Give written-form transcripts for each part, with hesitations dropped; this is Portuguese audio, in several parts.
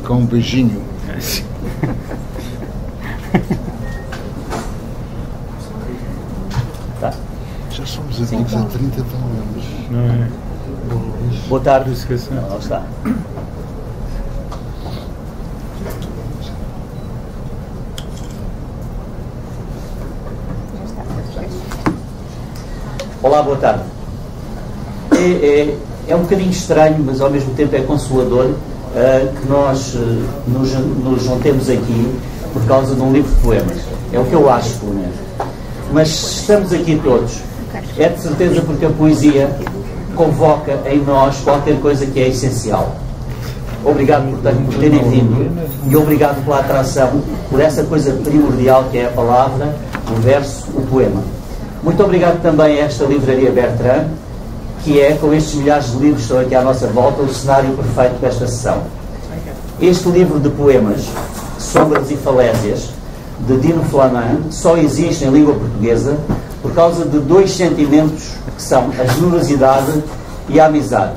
Com um beijinho. Tá. Já somos amigos há 30 anos. Não é? Boa tarde. Não, está. Olá, boa tarde. É um bocadinho estranho, mas ao mesmo tempo é consolador que nós nos juntemos aqui por causa de um livro de poemas. É o que eu acho, pelo menos. Mas estamos aqui todos, é de certeza porque a poesia convoca em nós qualquer coisa que é essencial. Obrigado, portanto, por terem vindo e obrigado pela atração, por essa coisa primordial que é a palavra, o verso, o poema. Muito obrigado também a esta livraria Bertrand, que é, com estes milhares de livros que estão aqui à nossa volta, o cenário perfeito desta sessão. Este livro de poemas, Sombras e Falésias, de Dino Flamand, só existe em língua portuguesa por causa de dois sentimentos que são a generosidade e a amizade.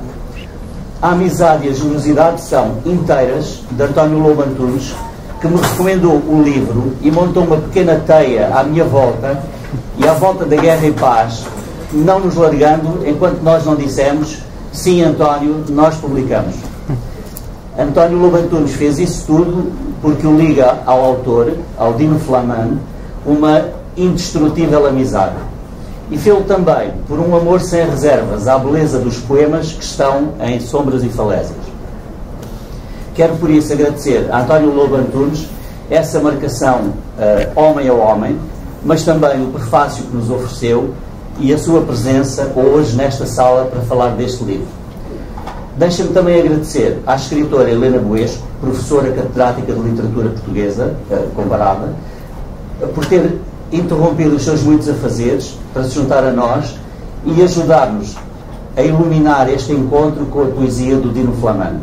A amizade e a generosidade são inteiras, de António Lobo Antunes, que me recomendou o livro e montou uma pequena teia à minha volta e à volta da Guerra e Paz, não nos largando enquanto nós não dissemos sim, António, nós publicamos. António Lobo Antunes fez isso tudo porque o liga ao autor, ao Dino Flamand, uma indestrutível amizade. E fê-lo também por um amor sem reservas à beleza dos poemas que estão em Sombras e Falésias. Quero por isso agradecer a António Lobo Antunes essa marcação homem a homem, mas também o prefácio que nos ofereceu e a sua presença hoje nesta sala para falar deste livro. Deixa-me também agradecer à escritora Helena Buesco, professora catedrática de literatura portuguesa comparada, por ter interrompido os seus muitos afazeres para se juntar a nós e ajudar-nos a iluminar este encontro com a poesia do Dino Flamand.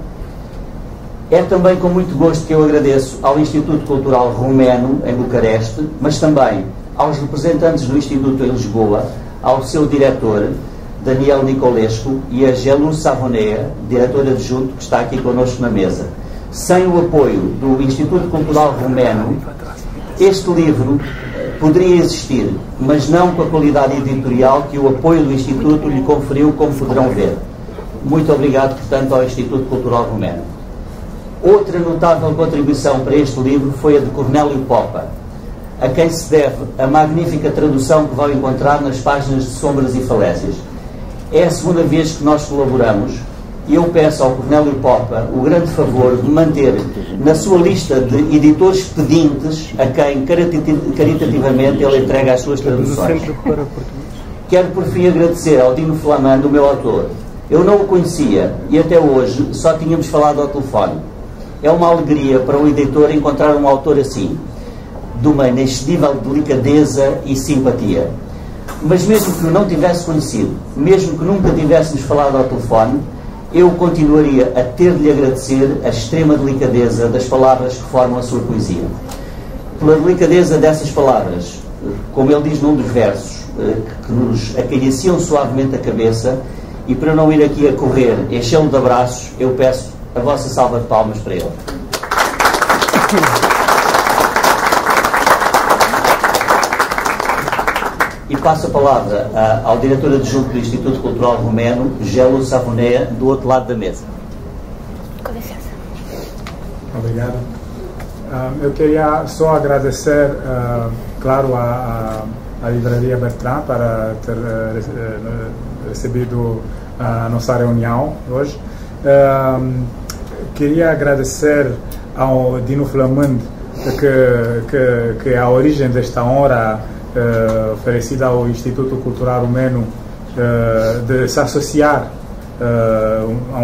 É também com muito gosto que eu agradeço ao Instituto Cultural Romeno, em Bucareste, mas também aos representantes do Instituto em Lisboa, ao seu diretor, Daniel Nicolescu, e a Gelu Savonea, diretora adjunto, que está aqui connosco na mesa. Sem o apoio do Instituto Cultural Romeno, este livro poderia existir, mas não com a qualidade editorial que o apoio do Instituto lhe conferiu, como poderão ver. Muito obrigado, portanto, ao Instituto Cultural Romeno. Outra notável contribuição para este livro foi a de Cornélio Popa, a quem se deve a magnífica tradução que vão encontrar nas páginas de Sombras e Falésias. É a segunda vez que nós colaboramos e eu peço ao Cornélio Popa o grande favor de manter na sua lista de editores pedintes a quem caritativamente ele entrega as suas traduções. Quero por fim agradecer ao Dino Flamand, o meu autor. Eu não o conhecia e até hoje só tínhamos falado ao telefone. É uma alegria para um editor encontrar um autor assim, de uma inexcedível delicadeza e simpatia. Mas mesmo que o não tivesse conhecido, mesmo que nunca tivéssemos falado ao telefone, eu continuaria a ter de lhe agradecer a extrema delicadeza das palavras que formam a sua poesia. Pela delicadeza dessas palavras, como ele diz num dos versos, que nos acariciam suavemente a cabeça, e para não ir aqui a correr, enchê-lo de abraços, eu peço a vossa salva de palmas para ele. E passo a palavra ao diretor adjunto do Instituto Cultural Romeno, Gelu Savonea, do outro lado da mesa. Com licença. Obrigado. Eu queria só agradecer, claro, à Livraria Bertrand para ter recebido a nossa reunião hoje. Queria agradecer ao Dino Flamand, que é a origem desta honra oferecida ao Instituto Cultural Romeno de se associar a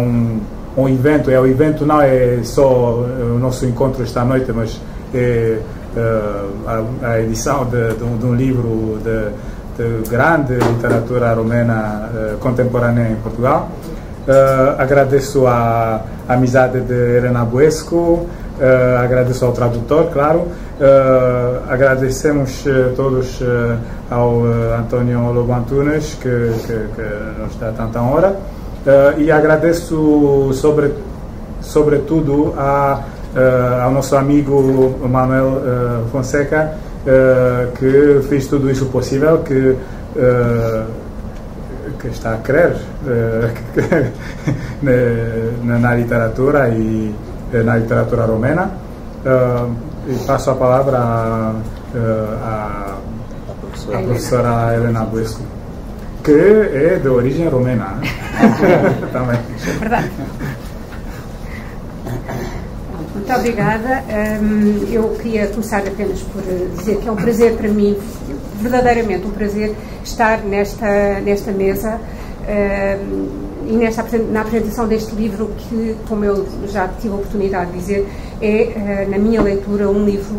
um evento. O evento não é só o nosso encontro esta noite, mas é a edição de um livro de grande literatura romena contemporânea em Portugal. Agradeço a amizade de Helena Buesco, agradeço ao tradutor, claro. Agradecemos todos ao António Lobo Antunes, que nos dá tanta honra. E agradeço sobretudo ao nosso amigo Manuel Fonseca, que fez tudo isso possível, que está a crer na literatura e na literatura romena. E passo a palavra à professora Helena Buesco, que é de origem romena. Também. Verdade. Muito obrigada. Eu queria começar apenas por dizer que é um prazer para mim, verdadeiramente um prazer, estar nesta mesa e na apresentação deste livro que, como eu já tive a oportunidade de dizer, é, na minha leitura, um livro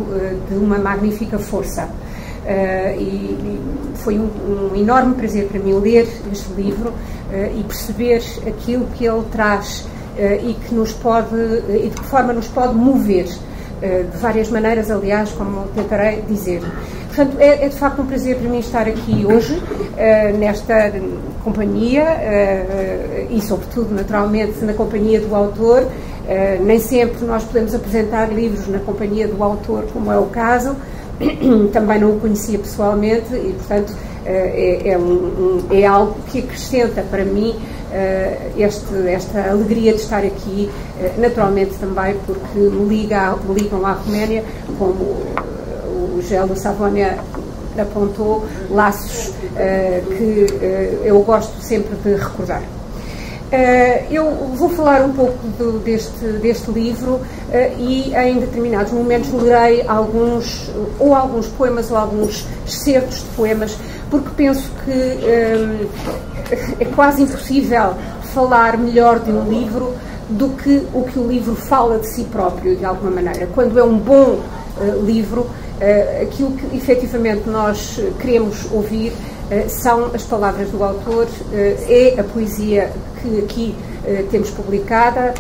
de uma magnífica força. E foi um enorme prazer para mim ler este livro e perceber aquilo que ele traz e de que forma nos pode mover, de várias maneiras, aliás, como tentarei dizer. Portanto, é de facto um prazer para mim estar aqui hoje, nesta companhia, e sobretudo, naturalmente, na companhia do autor. Nem sempre nós podemos apresentar livros na companhia do autor, como é o caso. Também não o conhecia pessoalmente e, portanto, é algo que acrescenta para mim esta alegria de estar aqui, naturalmente também porque me ligam à Roménia, como o Gelo Savónia apontou, laços que eu gosto sempre de recordar. Eu vou falar um pouco deste livro e em determinados momentos lerei alguns poemas ou alguns excertos de poemas, porque penso que é quase impossível falar melhor de um livro do que o livro fala de si próprio, de alguma maneira. Quando é um bom livro, aquilo que efetivamente nós queremos ouvir são as palavras do autor, é a poesia que aqui temos publicada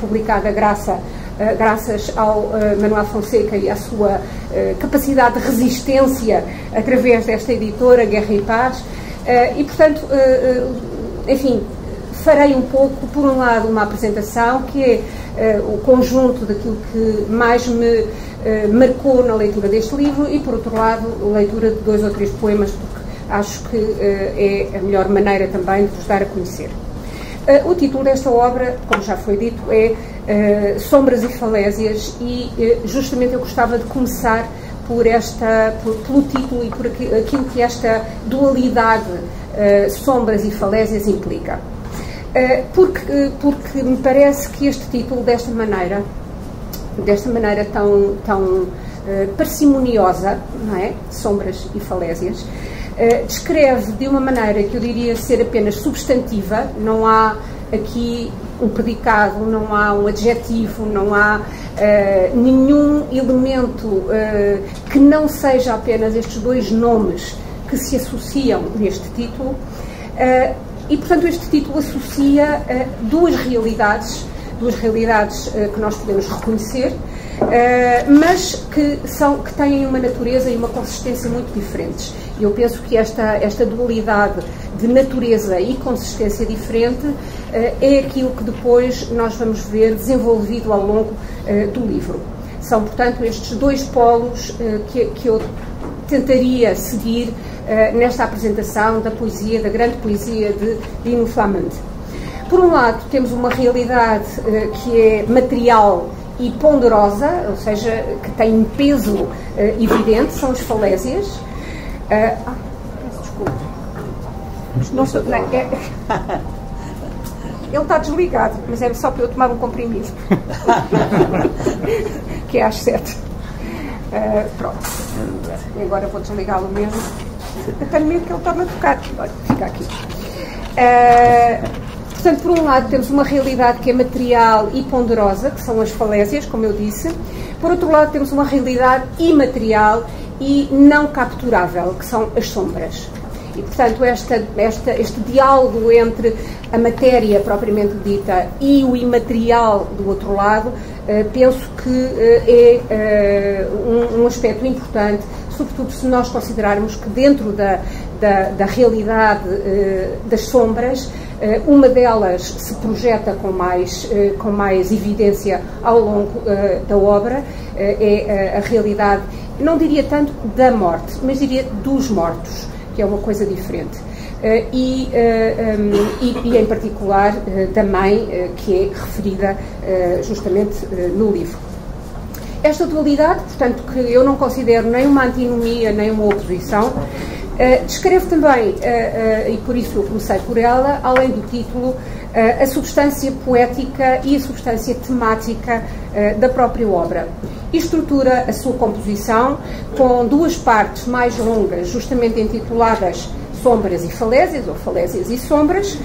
graças ao Manuel Fonseca e à sua capacidade de resistência através desta editora, Guerra e Paz, e portanto, enfim, farei um pouco, por um lado, uma apresentação que é o conjunto daquilo que mais me marcou na leitura deste livro e, por outro lado, a leitura de 2 ou 3 poemas, porque acho que é a melhor maneira também de vos dar a conhecer. O título desta obra, como já foi dito, é Sombras e Falésias e justamente eu gostava de começar pelo título e por aquilo que esta dualidade sombras e falésias implica. Porque me parece que este título, desta maneira tão parcimoniosa, não é? Sombras e falésias, descreve de uma maneira que eu diria ser apenas substantiva. Não há aqui um predicado, não há um adjetivo, não há nenhum elemento que não seja apenas estes 2 nomes que se associam neste título. E, portanto, este título associa duas realidades que nós podemos reconhecer, mas que têm uma natureza e uma consistência muito diferentes. E eu penso que esta dualidade de natureza e consistência diferente é aquilo que depois nós vamos ver desenvolvido ao longo do livro. São, portanto, estes 2 polos que eu tentaria seguir nesta apresentação da grande poesia de Dino Flamand. Por um lado, temos uma realidade que é material e ponderosa, ou seja, que tem um peso evidente, são as falésias. Peço desculpa. Ele está desligado, mas é só para eu tomar um comprimido. Que é às 7. Pronto. E agora vou desligá-lo mesmo. Eu tenho medo que ele torne a tocar. Olha, fica aqui. Portanto, por um lado temos uma realidade que é material e ponderosa, que são as falésias, como eu disse. Por outro lado temos uma realidade imaterial e não capturável, que são as sombras. E, portanto, este diálogo entre a matéria propriamente dita e o imaterial do outro lado, penso que é um aspecto importante, sobretudo se nós considerarmos que dentro da realidade das sombras, uma delas se projeta com mais evidência ao longo da obra, é a realidade, não diria tanto da morte, mas diria dos mortos, que é uma coisa diferente. E em particular da mãe, que é referida justamente no livro. Esta dualidade, portanto, que eu não considero nem uma antinomia nem uma oposição, descreve também, e por isso eu comecei por ela, além do título, a substância poética e a substância temática da própria obra. E estrutura a sua composição com duas partes mais longas, justamente intituladas Sombras e Falésias, ou Falésias e Sombras,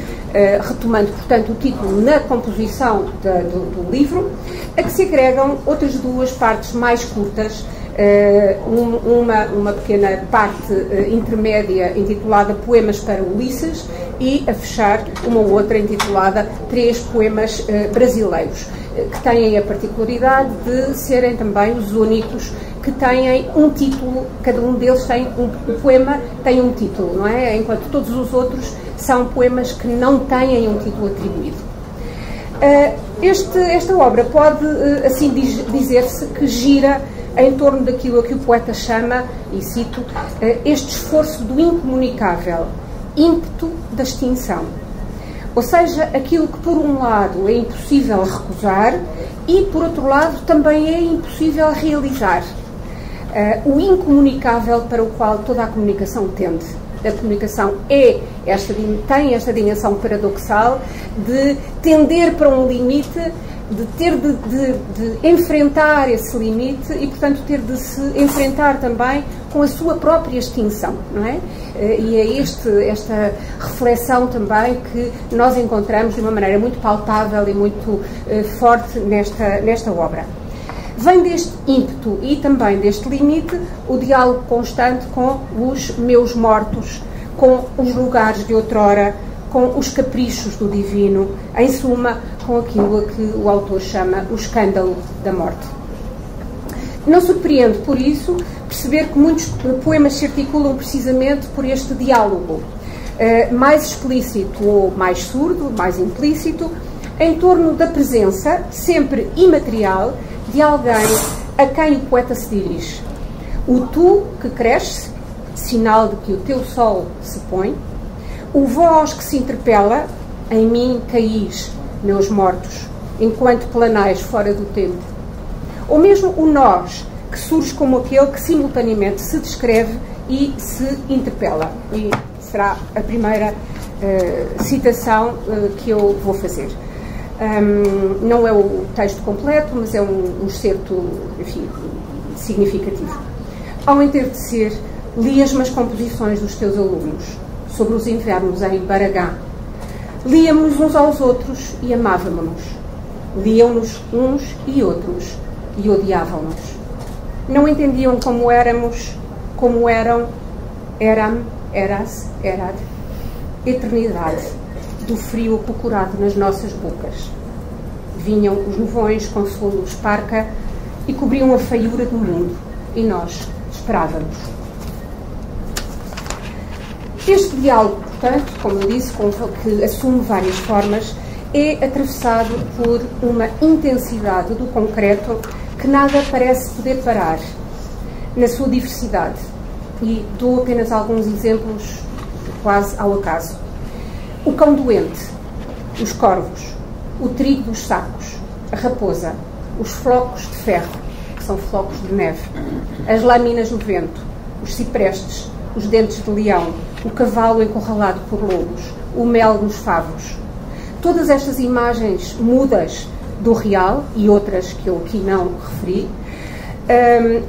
retomando, portanto, o título na composição do livro, a que se agregam outras duas partes mais curtas, uma pequena parte intermédia intitulada Poemas para Ulisses e, a fechar, uma outra intitulada Três Poemas Brasileiros, que têm a particularidade de serem também os únicos que têm um título, cada um deles tem o poema tem um título, não é? Enquanto todos os outros são poemas que não têm um título atribuído. Esta obra pode, assim dizer-se, que gira em torno daquilo a que o poeta chama, e cito, este esforço do incomunicável, ímpeto da extinção. Ou seja, aquilo que por um lado é impossível recusar e por outro lado também é impossível realizar. O incomunicável para o qual toda a comunicação tende. A comunicação tem esta dimensão paradoxal de tender para um limite, de ter de enfrentar esse limite e, portanto, ter de se enfrentar também com a sua própria extinção, não é? E é esta reflexão também que nós encontramos de uma maneira muito palpável e muito forte nesta obra. Vem deste ímpeto e também deste limite o diálogo constante com os meus mortos, com os lugares de outrora, com os caprichos do divino, em suma, com aquilo a que o autor chama o escândalo da morte. Não surpreende, por isso, perceber que muitos poemas se articulam precisamente por este diálogo, mais explícito ou mais surdo, mais implícito, em torno da presença, sempre imaterial, de alguém a quem o poeta se dirige. O tu que cresce, sinal de que o teu sol se põe, o vós que se interpela, em mim caís, meus mortos, enquanto planais fora do tempo. Ou mesmo o nós, que surge como aquele que simultaneamente se descreve e se interpela. E será a primeira citação que eu vou fazer. Não é o texto completo, mas é um excerto, enfim, significativo. Ao entardecer, li as más composições dos teus alunos sobre os invernos em Baragá. Líamos uns aos outros e amávamos-nos. Liam-nos uns e outros e odiavam-nos. Não entendiam como éramos, como eram, eram, eras, erad, eternidade, do frio procurado nas nossas bocas. Vinham os nuvens com sua luz parca e cobriam a feiura do mundo, e nós esperávamos. Este diálogo, portanto, como eu disse, que assume várias formas, é atravessado por uma intensidade do concreto que nada parece poder parar na sua diversidade. E dou apenas alguns exemplos quase ao acaso. O cão doente, os corvos, o trigo dos sacos, a raposa, os flocos de ferro, que são flocos de neve, as lâminas no vento, os ciprestes, os dentes de leão, o cavalo encurralado por lobos, o mel nos favos. Todas estas imagens mudas do real, e outras que eu aqui não referi,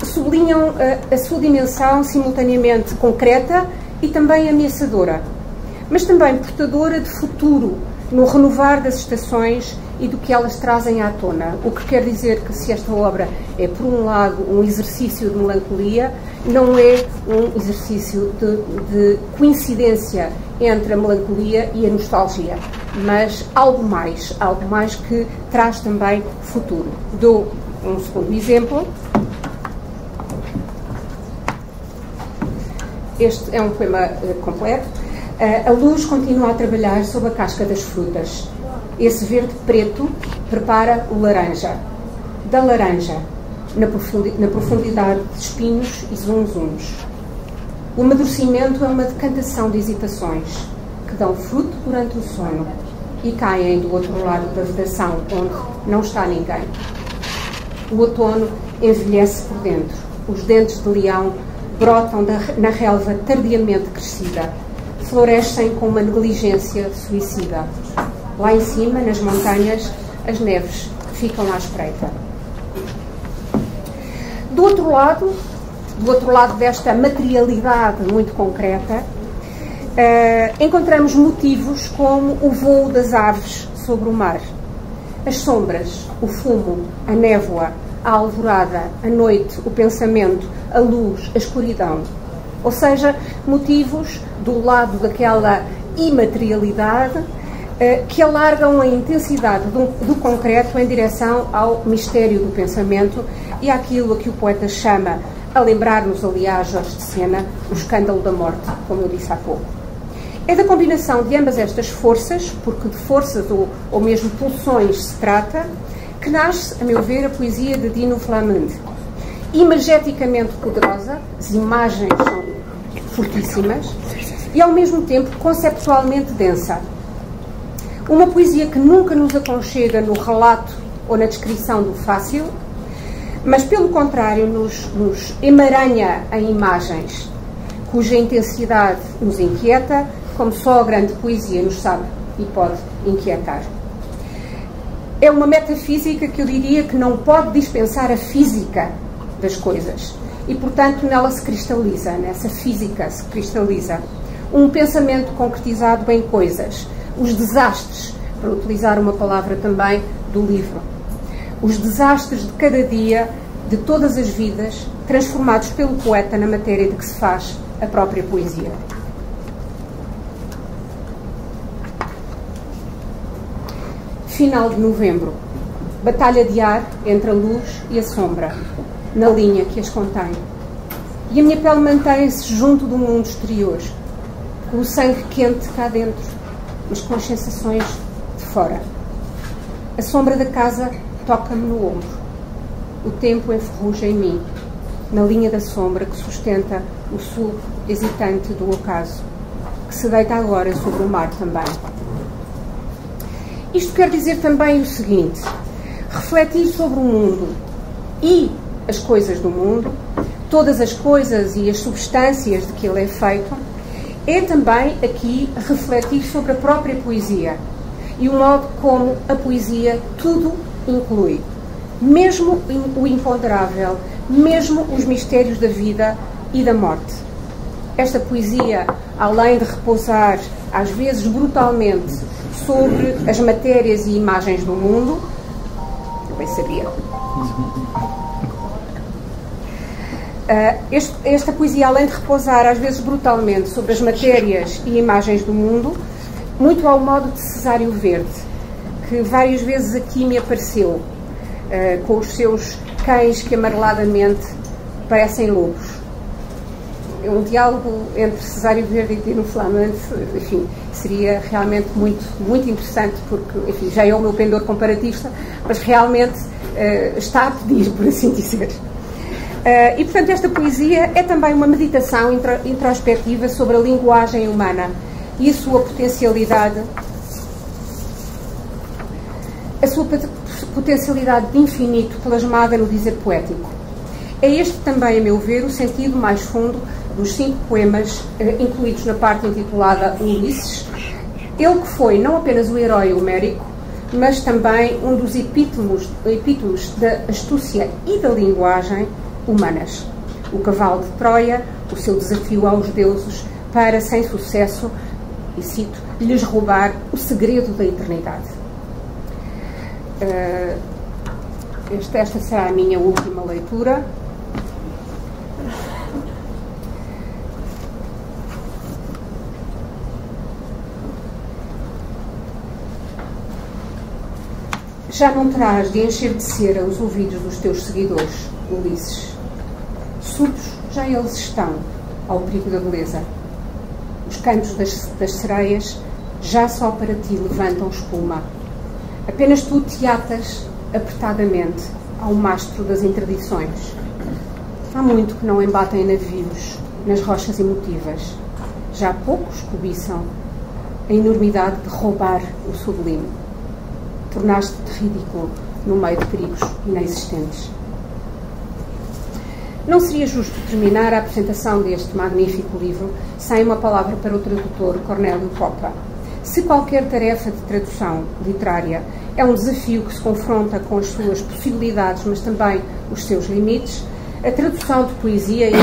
sublinham a sua dimensão simultaneamente concreta e também ameaçadora, mas também portadora de futuro no renovar das estações e do que elas trazem à tona. O que quer dizer que, se esta obra é, por um lado, um exercício de melancolia, não é um exercício de coincidência entre a melancolia e a nostalgia, mas algo mais que traz também futuro. Dou um segundo exemplo. Este é um poema completo. A luz continua a trabalhar sob a casca das frutas. Esse verde preto prepara o laranja. Da laranja, na profundidade de espinhos e zunzuns. O amadurecimento é uma decantação de hesitações que dão fruto durante o sono e caem do outro lado da vedação, onde não está ninguém. O outono envelhece por dentro. Os dentes de leão brotam na relva tardiamente crescida. Florescem com uma negligência suicida. Lá em cima, nas montanhas, as neves ficam à espreita. Do outro lado desta materialidade muito concreta, encontramos motivos como o voo das aves sobre o mar, as sombras, o fumo, a névoa, a alvorada, a noite, o pensamento, a luz, a escuridão. Ou seja, motivos do lado daquela imaterialidade que alargam a intensidade do concreto em direção ao mistério do pensamento e àquilo a que o poeta chama, a lembrar-nos, aliás, Jorge de Sena, o escândalo da morte, como eu disse há pouco. É da combinação de ambas estas forças, porque de forças ou mesmo pulsões se trata, que nasce, a meu ver, a poesia de Dino Flamand. Imageticamente poderosa, as imagens são fortíssimas, e ao mesmo tempo conceptualmente densa. Uma poesia que nunca nos aconchega no relato ou na descrição do fácil, mas pelo contrário nos emaranha em imagens, cuja intensidade nos inquieta, como só a grande poesia nos sabe e pode inquietar. É uma metafísica que eu diria que não pode dispensar a física das coisas e, portanto, nela se cristaliza, nessa física se cristaliza um pensamento concretizado em coisas, os desastres, para utilizar uma palavra também do livro, os desastres de cada dia, de todas as vidas, transformados pelo poeta na matéria de que se faz a própria poesia. Final de novembro. Batalha de ar entre a luz e a sombra, na linha que as contém. E a minha pele mantém-se junto do mundo exterior, com o sangue quente cá dentro, mas com as sensações de fora. A sombra da casa toca-me no ombro. O tempo enferruja em mim, na linha da sombra que sustenta o sul hesitante do ocaso, que se deita agora sobre o mar também. Isto quer dizer também o seguinte: refletir sobre o mundo e as coisas do mundo, todas as coisas e as substâncias de que ele é feito, é também aqui refletir sobre a própria poesia e o modo como a poesia tudo inclui, mesmo o imponderável, mesmo os mistérios da vida e da morte. Esta poesia, além de repousar, às vezes brutalmente, sobre as matérias e imagens do mundo, eu bem sabia. Esta poesia, além de repousar, às vezes brutalmente, sobre as matérias e imagens do mundo, muito ao modo de Cesário Verde, que várias vezes aqui me apareceu, com os seus cães que amareladamente parecem lobos. É um diálogo entre Cesário Verde e Dino Flamand, enfim, seria realmente muito, muito interessante, porque, enfim, já é o meu pendor comparatista, mas realmente está a pedir, por assim dizer. E, portanto, esta poesia é também uma meditação introspectiva sobre a linguagem humana e a sua potencialidade, de infinito plasmada no dizer poético. É este também, a meu ver, o sentido mais fundo dos 5 poemas incluídos na parte intitulada Ulisses. Ele que foi não apenas o herói homérico, mas também um dos epítomos da astúcia e da linguagem humanas. O cavalo de Troia, o seu desafio aos deuses para, sem sucesso, e cito, lhes roubar o segredo da eternidade. Esta será a minha última leitura. já não terás de encher de cera os ouvidos dos teus seguidores, Ulisses. Surdos já eles estão ao perigo da beleza. Os cantos das sereias já só para ti levantam espuma. Apenas tu te atas apertadamente ao mastro das interdições. Há muito que não embatem navios nas rochas emotivas. Já poucos cobiçam a enormidade de roubar o sublime. Tornaste-te ridículo no meio de perigos inexistentes. Não seria justo terminar a apresentação deste magnífico livro sem uma palavra para o tradutor Cornélio Poppa. Se qualquer tarefa de tradução literária é um desafio que se confronta com as suas possibilidades, mas também os seus limites, a tradução de poesia é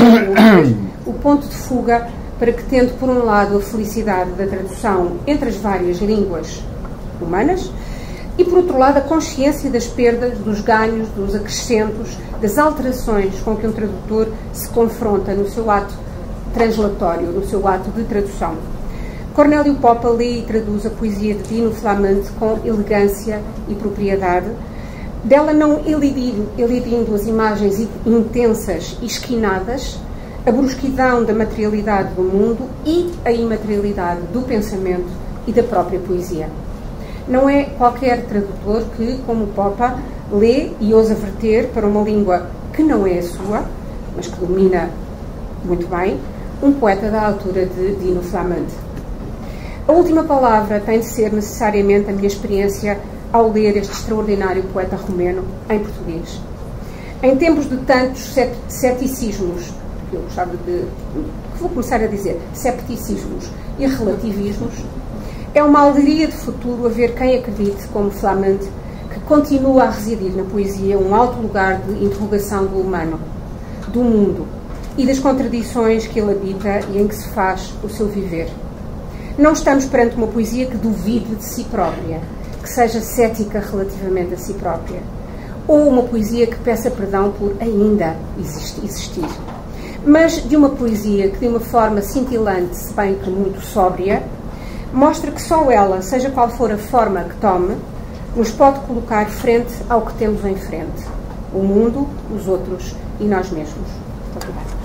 o ponto de fuga para que, tendo por um lado a felicidade da tradução entre as várias línguas humanas, e por outro lado a consciência das perdas, dos ganhos, dos acrescentos, das alterações com que um tradutor se confronta no seu ato translatório, no seu ato de tradução. Cornélio Poppa lê e traduz a poesia de Dino Flamante com elegância e propriedade, dela não elidindo as imagens intensas e esquinadas, a brusquidão da materialidade do mundo e a imaterialidade do pensamento e da própria poesia. Não é qualquer tradutor que, como Poppa, lê e ousa verter para uma língua que não é a sua, mas que domina muito bem, um poeta da altura de Dino Flamante. A última palavra tem de ser necessariamente a minha experiência ao ler este extraordinário poeta romeno em português. Em tempos de tantos ceticismos, eu gostava de... vou começar a dizer cepticismos e relativismos, é uma alegria de futuro haver quem acredite, como Flamante, que continua a residir na poesia um alto lugar de interrogação do humano, do mundo e das contradições que ele habita e em que se faz o seu viver. Não estamos perante uma poesia que duvide de si própria, que seja cética relativamente a si própria, ou uma poesia que peça perdão por ainda existir, mas de uma poesia que, de uma forma cintilante, se bem que muito sóbria, mostra que só ela, seja qual for a forma que tome, nos pode colocar frente ao que temos em frente: o mundo, os outros e nós mesmos. Muito obrigada.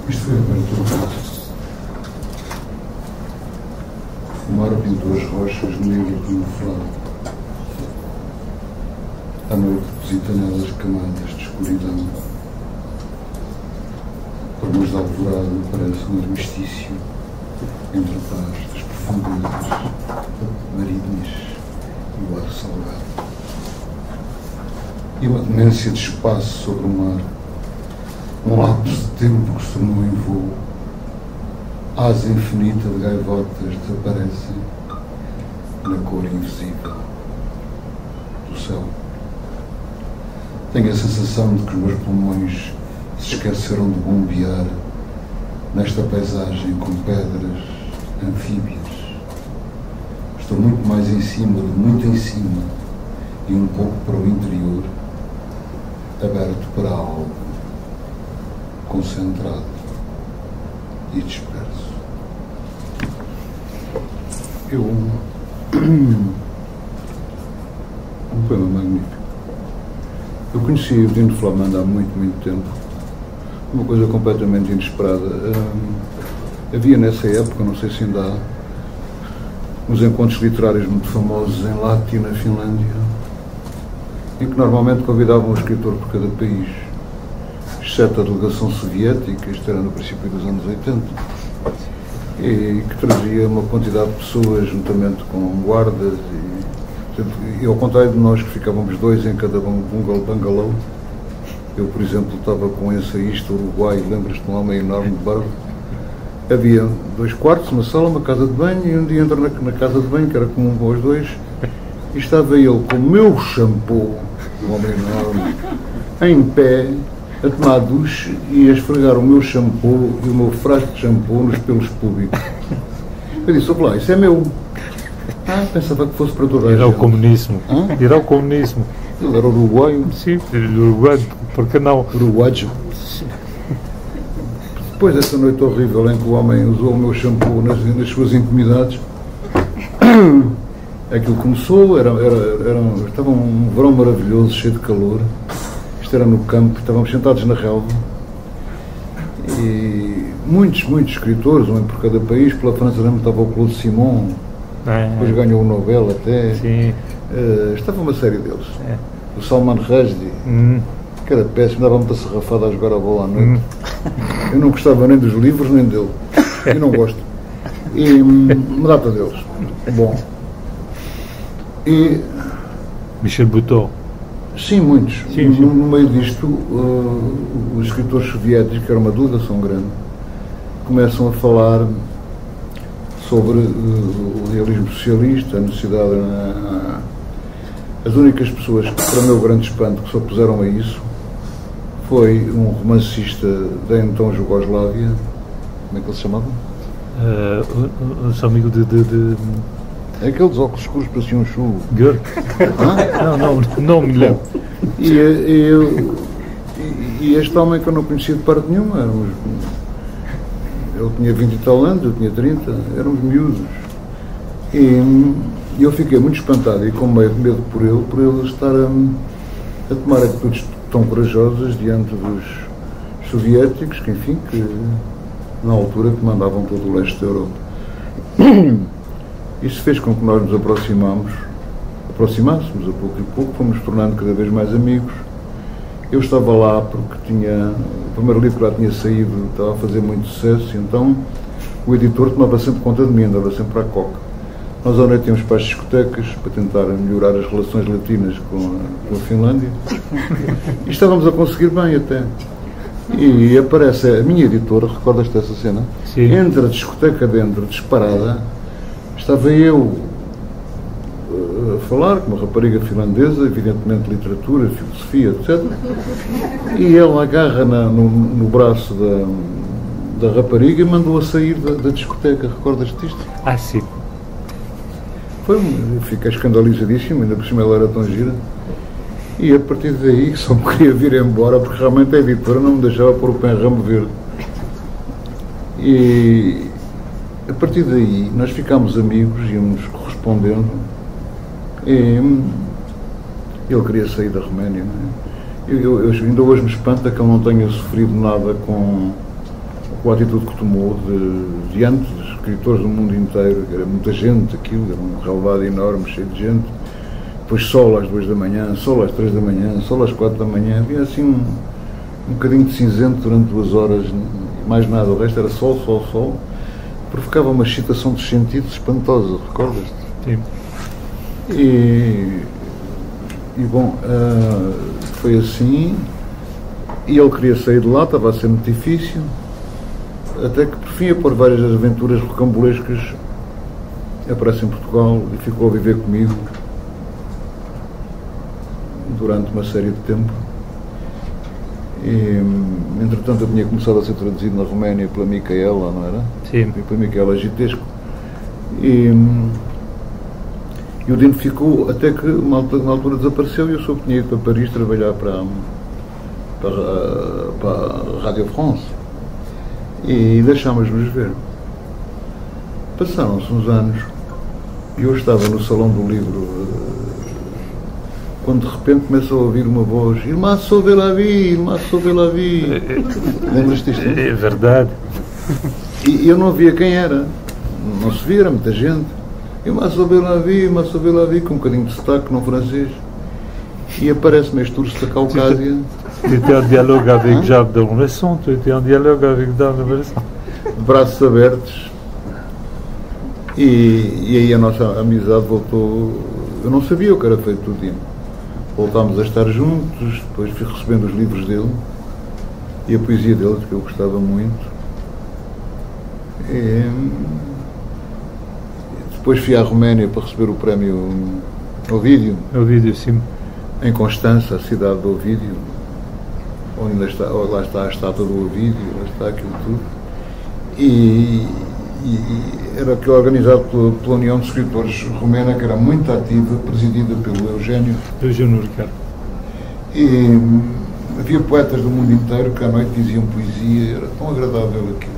Isto foi a abertura. O mar pintou as rochas negras no flor. À noite deposita nelas camadas de escuridão. Por luz de alvorada parece um armistício entre a paz das profundezas marinhas e o ar salgado. E uma demência de espaço sobre o mar, um lapso de tempo que se tornou em voo. A asa infinita de gaivotas desaparecem na cor invisível do céu. Tenho a sensação de que os meus pulmões se esqueceram de bombear nesta paisagem com pedras anfíbias. Estou muito mais em cima, muito em cima, e um pouco para o interior, aberto para algo, concentrado e disperso. Um poema magnífico. Eu conheci o Dino Flamante há muito tempo, uma coisa completamente inesperada. Havia nessa época, não sei se ainda há, uns encontros literários muito famosos em Lahti, na Finlândia, em que normalmente convidavam um escritor por cada país, exceto a delegação soviética, isto era no princípio dos anos 80, e que trazia uma quantidade de pessoas, juntamente com guardas, e ao contrário de nós, que ficávamos dois em cada bangalô. Eu, por exemplo, estava com um ensaísta uruguaio, lembras-te de um homem enorme de barba? Havia 2 quartos, uma sala, uma casa de banho, e um dia entro na casa de banho, que era comum para os dois, e estava ele com o meu shampoo, um homem enorme, em pé, a tomar duche e a esfregar o meu shampoo e o meu frasco de shampoo nos pelos públicos. Eu disse: olá, isso é meu. Pensava que fosse para toda a gente. Ir ao comunismo. Ir ao comunismo. Ele era uruguaio. Sim, uruguaio, por que não? Uruguaio. Depois dessa noite horrível em que o homem usou o meu shampoo nas suas intimidades, aquilo começou, estava um verão maravilhoso, cheio de calor. Isto era no campo, estávamos sentados na relva e muitos escritores, um por cada país. Pela França também estava o Claude Simon, depois ganhou o Nobel até. Sim. Estava uma série deles. O Salman Rushdie, que era péssimo, dava muita sarrafada a jogar a bola à noite. Eu não gostava nem dos livros nem dele, e não gosto. E uma data deles. Bom. E Michel Buteau. sim, muitos. Sim. No meio disto, os escritores soviéticos, que era uma delegação grande, começam a falar sobre o realismo socialista, a necessidade. As únicas pessoas que, para o meu grande espanto, que se opuseram a isso foi um romancista da então Jugoslávia. Como é que ele se chamava? O seu amigo de Aqueles óculos escuros para um chulo. Görk. Não me lembro. E este homem que eu não conhecia de parte nenhuma, ele tinha 20 e tal anos, eu tinha 30, éramos miúdos. E eu fiquei muito espantado e com medo por ele estar a tomar atitudes tão corajosas diante dos soviéticos, que enfim, que na altura comandavam todo o leste da Europa. Isso fez com que nós nos aproximássemos a pouco e pouco, fomos tornando cada vez mais amigos. Eu estava lá porque o primeiro livro que lá tinha saído estava a fazer muito sucesso, e então o editor tomava sempre conta de mim, andava sempre à coca. Nós à noite íamos para as discotecas para tentar melhorar as relações latinas com a Finlândia e estávamos a conseguir bem até. E aparece a minha editora, recordas-te dessa cena? Sim. Entra a discoteca dentro, disparada, estava eu a falar com uma rapariga finlandesa, evidentemente literatura, filosofia, etc. E ela agarra no braço da rapariga e mandou-a sair da discoteca. Recordas-te disto? Sim. Fiquei escandalizadíssimo, ainda por cima ela era tão gira. E a partir daí só me queria vir embora, porque realmente a editora não me deixava pôr o pé em ramo verde. E a partir daí nós ficámos amigos, íamos correspondendo. E ele queria sair da Roménia. Não é? Eu ainda hoje me espanta que ele não tenha sofrido nada com a atitude que tomou diante dos escritores do mundo inteiro. Era muita gente, aquilo, era um relevado enorme, cheio de gente. Depois sol às 2 da manhã, sol às 3 da manhã, sol às 4 da manhã. Havia assim um bocadinho de cinzento durante 2 horas, mais nada. O resto era sol, sol, sol. Provocava uma excitação dos sentidos espantosa, recordas-te? Sim. E bom, foi assim. E ele queria sair de lá, estava a ser muito difícil. Até que, por fim, por várias aventuras rocambolescas, aparece em Portugal e ficou a viver comigo durante uma série de tempo. E, entretanto, eu tinha começado a ser traduzido na Roménia pela Micaela, não era? Sim. Pela Micaela Gitesco. E o Dino ficou até que uma altura desapareceu e eu soube que tinha ido para Paris trabalhar para a Radio France. E deixámos-nos ver. Passaram-se uns anos e eu estava no salão do livro quando de repente começa a ouvir uma voz: Irmã sauve la vie, irmã sauve la vie. Lembras-te disto? É verdade. E eu não via quem era. Não se via, era muita gente. Irmã sauve la vie, com um bocadinho de sotaque no francês. E aparece-me este urso da Caucásia. Tu étais en dialogue avec Jacques d'Ormesson, tu étais en dialogue avec d'Ormesson. Braços abertos. E aí a nossa amizade voltou. Eu não sabia o que era feito do Dino. Voltámos a estar juntos, depois fui recebendo os livros dele e a poesia dele, que eu gostava muito. E depois fui à Roménia para receber o prémio Ovídio. Ovídio, sim. Em Constança, a cidade do Ovídio, onde lá está a estátua do Ovídio, lá está aquilo tudo. E era aquilo organizado pela União de Escritores Romena, que era muito ativa, presidida pelo Eugênio Ricardo. E havia poetas do mundo inteiro que à noite diziam poesia, era tão agradável aquilo.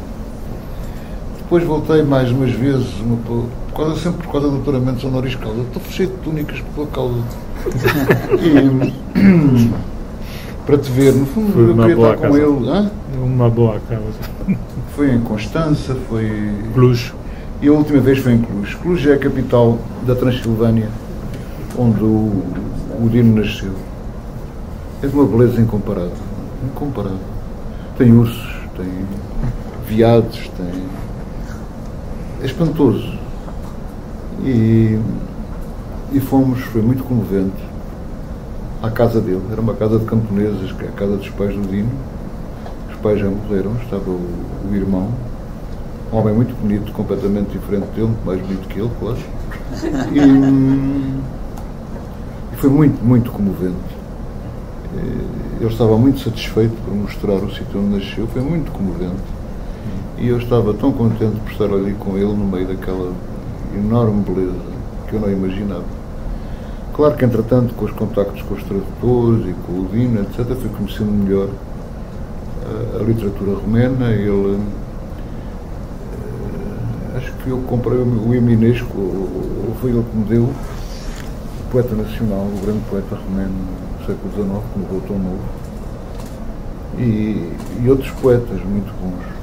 Depois voltei mais umas vezes, sempre por causa do doutoramento honoris causa. Estou cheio de túnicas por tua causa. E, para te ver, no fundo, foi eu queria estar com ele. Hã? Uma boa causa. Foi em Constança, foi... Cluj. E a última vez foi em Cluj. Cluj é a capital da Transilvânia, onde o Dino nasceu. É de uma beleza incomparável. Incomparável. Tem ursos, tem veados, tem... É espantoso. E fomos, foi muito comovente, à casa dele. Era uma casa de camponeses, que é a casa dos pais do Dino. Os pais já morreram, estava o irmão, um homem muito bonito, completamente diferente dele, muito mais bonito que ele, claro. E foi muito, muito comovente. Ele estava muito satisfeito por mostrar o sítio onde nasceu, foi muito comovente. E eu estava tão contente por estar ali com ele no meio daquela enorme beleza que eu não imaginava. Claro que, entretanto, com os contactos com os tradutores e com o Dino, etc., fui conhecendo melhor a literatura romena. Ele, acho que eu comprei o Eminesco, ou foi ele que me deu, o poeta nacional, o grande poeta romeno do século XIX, que morreu tão novo, e outros poetas muito bons.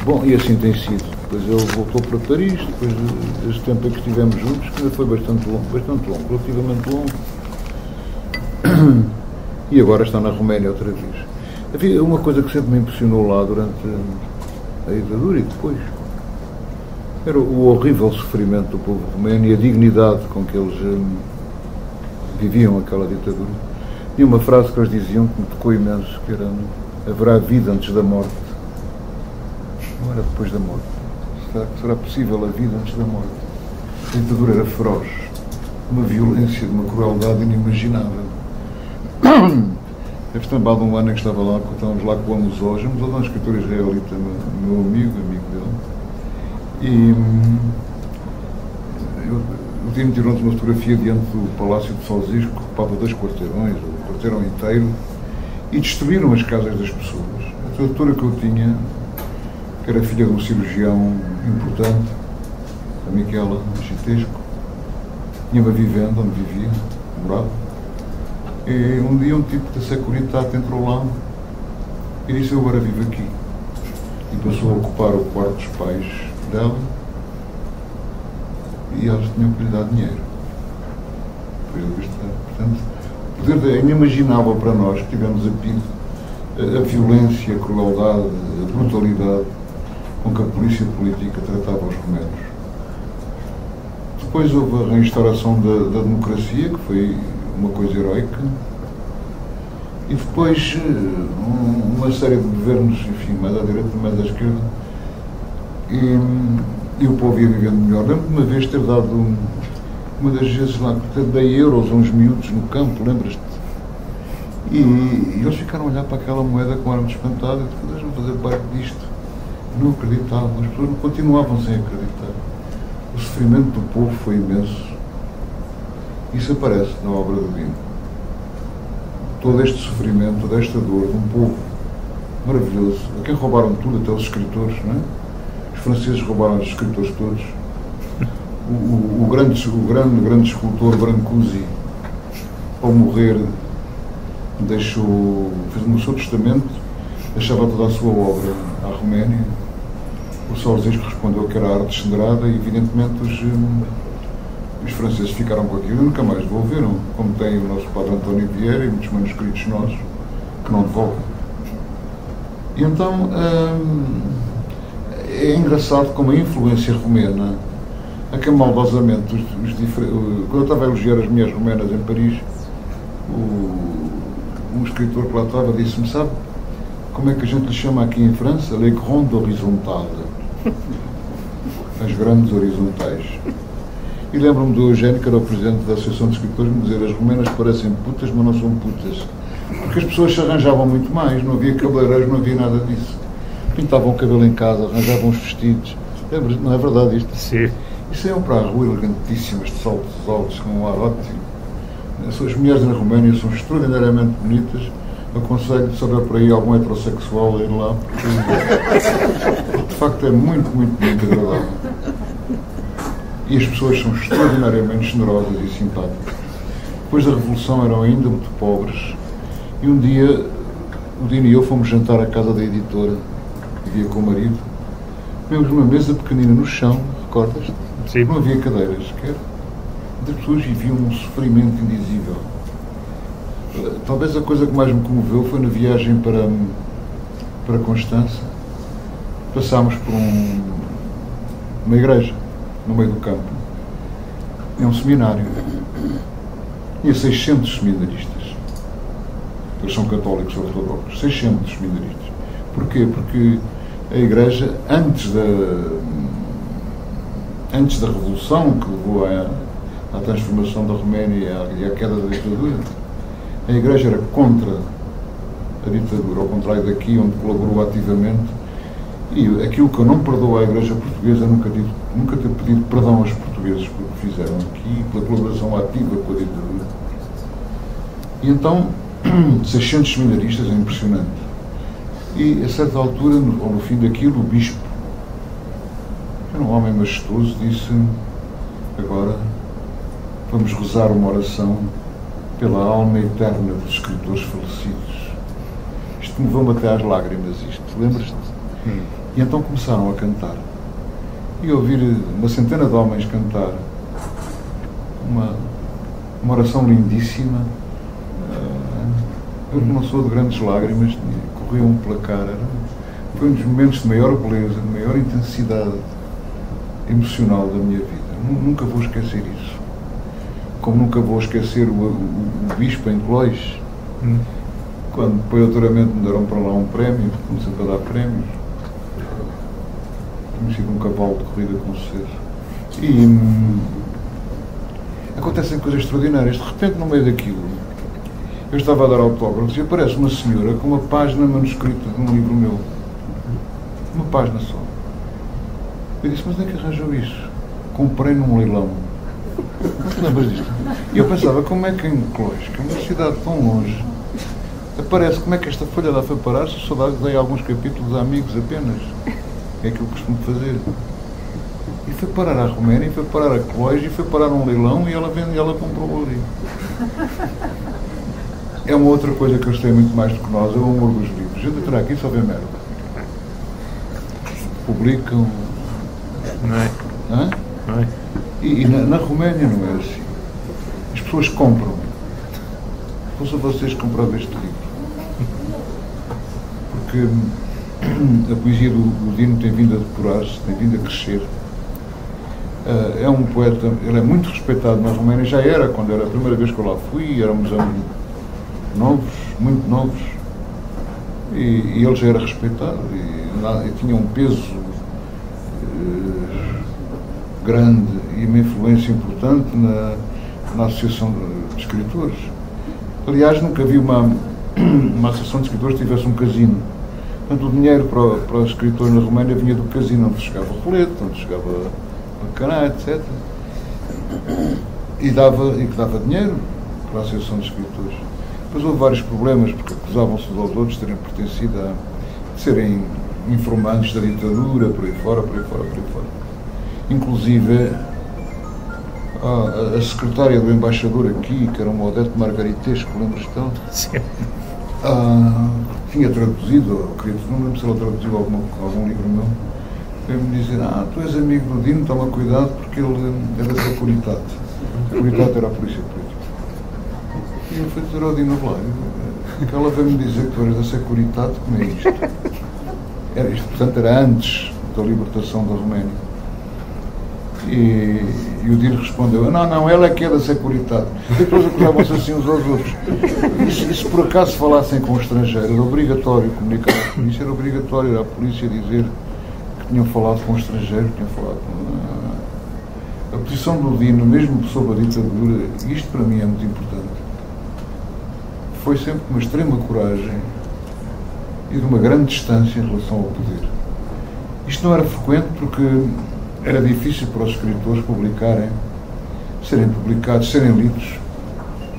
Bom, e assim tem sido. Depois ele voltou para Paris, depois desse tempo em que estivemos juntos, que ainda foi bastante longo, relativamente longo. E agora está na Roménia outra vez. Havia uma coisa que sempre me impressionou lá durante a ditadura e depois. Era o horrível sofrimento do povo romeno e a dignidade com que eles viviam aquela ditadura. E uma frase que eles diziam que me tocou imenso, que era: haverá vida antes da morte. Não era depois da morte. Será possível a vida antes da morte? A ditadura era feroz, uma violência, de uma crueldade inimaginável. Deve ter lembado um ano em que estava lá, estávamos lá com o Amuzós. O Amuzós é um escritor israelita, meu amigo dele. E o Dino tirou-nos uma fotografia diante do Palácio de Sozisco, que ocupava 2 quarteirões, o quarteirão inteiro, e destruíram as casas das pessoas. A tradutora que eu tinha, que era filha de um cirurgião importante, a Miquela Chitesco, tinha uma vivenda onde vivia, morava, e um dia um tipo da Securitate entrou lá e disse: eu agora vivo aqui. E passou a ocupar o quarto dos pais dela, e eles tinham que lhe dar dinheiro. Portanto, é inimaginável para nós que tivemos a violência, a crueldade, a brutalidade com que a polícia política tratava os romenos. Depois houve a reinstauração da democracia, que foi uma coisa heroica, e depois uma série de governos, enfim, mais à direita, mais à esquerda, e o povo ia vivendo melhor. Lembro-me de uma vez ter dado uma das vezes lá, que dei euros a uns miúdos no campo, lembras-te? E eles ficaram a olhar para aquela moeda com ar espantado e disseram: deixa-me fazer parte disto. Não acreditavam, as pessoas continuavam sem acreditar. O sofrimento do povo foi imenso. Isso aparece na obra do Dino. Todo este sofrimento, toda esta dor de um povo maravilhoso, a quem roubaram tudo, até os escritores, não é? Os franceses roubaram os escritores todos. O grande escultor Brancusi, ao morrer, fez no seu testamento, deixava toda a sua obra à Roménia. O Sozisco respondeu que era arte sagrada e, evidentemente, os franceses ficaram com aquilo e nunca mais devolveram, como tem o nosso padre António Vieira e muitos manuscritos nossos que não devolvem. E então é engraçado como a influência romena, a que maldosamente quando eu estava a elogiar as mulheres romenas em Paris, um escritor que lá estava disse-me: sabe como é que a gente lhe chama aqui em França? Les grandes horizontales, as grandes horizontais. E lembro-me do Eugênio, que era o presidente da Associação de Escritores, me dizer: as romenas parecem putas, mas não são putas, porque as pessoas se arranjavam muito mais, não havia cabeleireiros, não havia nada disso, pintavam o cabelo em casa, arranjavam os vestidos. Lembras? Não é verdade isto? Sim. Isso é um para a rua elegantíssimas, de saltos altos, com um ar ótimo. As mulheres na Roménia são extraordinariamente bonitas. Aconselho, se houver por aí algum heterossexual a ir lá, porque de facto é muito, muito, muito agradável. E as pessoas são extraordinariamente generosas e simpáticas. Depois da Revolução eram ainda muito pobres, e um dia o Dino e eu fomos jantar à casa da editora, vivia com o marido, comemos numa mesa pequenina no chão, recordas? Sim. Não havia cadeiras sequer. As pessoas viviam um sofrimento indizível. Talvez a coisa que mais me comoveu foi na viagem para Constança. Passámos por uma igreja no meio do campo. É um seminário. Tinha 600 seminaristas. Eles são católicos ortodoxos. 600 seminaristas. Porquê? Porque a igreja, antes da Revolução, que levou à transformação da Roménia e à queda da ditadura, a igreja era contra a ditadura, ao contrário daqui, onde colaborou ativamente. E aquilo que eu não perdoo à igreja portuguesa, nunca ter pedido perdão aos portugueses pelo que fizeram aqui, pela colaboração ativa com a ditadura. E então, 600 seminaristas, é impressionante. E a certa altura, no fim daquilo, o bispo, que era um homem majestoso, disse: agora vamos rezar uma oração pela alma eterna dos escritores falecidos. Isto moveu-me até às lágrimas, isto, lembras-te? E então começaram a cantar. E ouvir uma centena de homens cantar uma oração lindíssima, eu que não sou de grandes lágrimas, corriam-me pela cara. Foi um dos momentos de maior beleza, de maior intensidade emocional da minha vida. Nunca vou esquecer isso. Como nunca vou esquecer o bispo em Clois, quando aleatoriamente me deram para lá um prémio, como sempre a dar prémios. Tinha sido um cavalo de corrida com sucesso. E acontecem coisas extraordinárias. De repente, no meio daquilo, eu estava a dar autógrafos e aparece uma senhora com uma página manuscrita de um livro meu. Uma página só. Eu disse: mas onde é que arranjou isso? Comprei num leilão. Não te lembras disto? E eu pensava: como é que em Clois, que é uma cidade tão longe, aparece, como é que esta folha lá foi parar? Se eu só dei alguns capítulos a amigos apenas. É aquilo que costumo fazer. E foi parar à Roménia, e foi parar a Clois, e foi parar num leilão, e ela comprou o livro. É uma outra coisa que eu gostei muito mais do que nós, é o amor dos livros. A gente terá aqui só vê merda. Publicam. Não é? Hã? Não é? E na Roménia não é assim. As pessoas compram. Fossem vocês compravam este livro. Porque a poesia do Dino tem vindo a depurar-se, tem vindo a crescer. É um poeta, ele é muito respeitado na Roménia, já era, quando era a primeira vez que eu lá fui, éramos anos novos, muito novos, e ele já era respeitado, e tinha um peso grande e uma influência importante na Associação de Escritores. Aliás, nunca vi uma associação de escritores que tivesse um casino. Portanto, o dinheiro para os escritores na Roménia vinha do casino, onde chegava o rolete, onde chegava a caná, etc. E que dava dinheiro para a Associação de Escritores. Depois houve vários problemas, porque acusavam-se uns aos outros de terem pertencido de serem informantes da ditadura, por aí fora. Inclusive, a secretária do embaixador aqui, que era uma Odete Margaritesco, lembras-te dela? Sim. Tinha traduzido, não lembro se ela traduziu algum livro meu, veio-me dizer: tu és amigo do Dino, toma cuidado, porque ele é da Securitate. A Securitate era a polícia política. E eu fui dizer ao Dino lá, que ela veio-me dizer que tu eras da Securitate, como é isto? Portanto, era antes da libertação da Roménia. E o Dino respondeu: não, ela é que é da Securitate. E depois acusavam-se assim uns aos outros. E se por acaso falassem com o estrangeiro, era obrigatório comunicar à polícia, era obrigatório era a polícia dizer que tinham falado com o estrangeiro, que tinham falado com... A posição do Dino, mesmo sob a ditadura, isto para mim é muito importante, foi sempre uma extrema coragem e de uma grande distância em relação ao poder. Isto não era frequente porque era difícil para os escritores publicarem, serem publicados, serem lidos,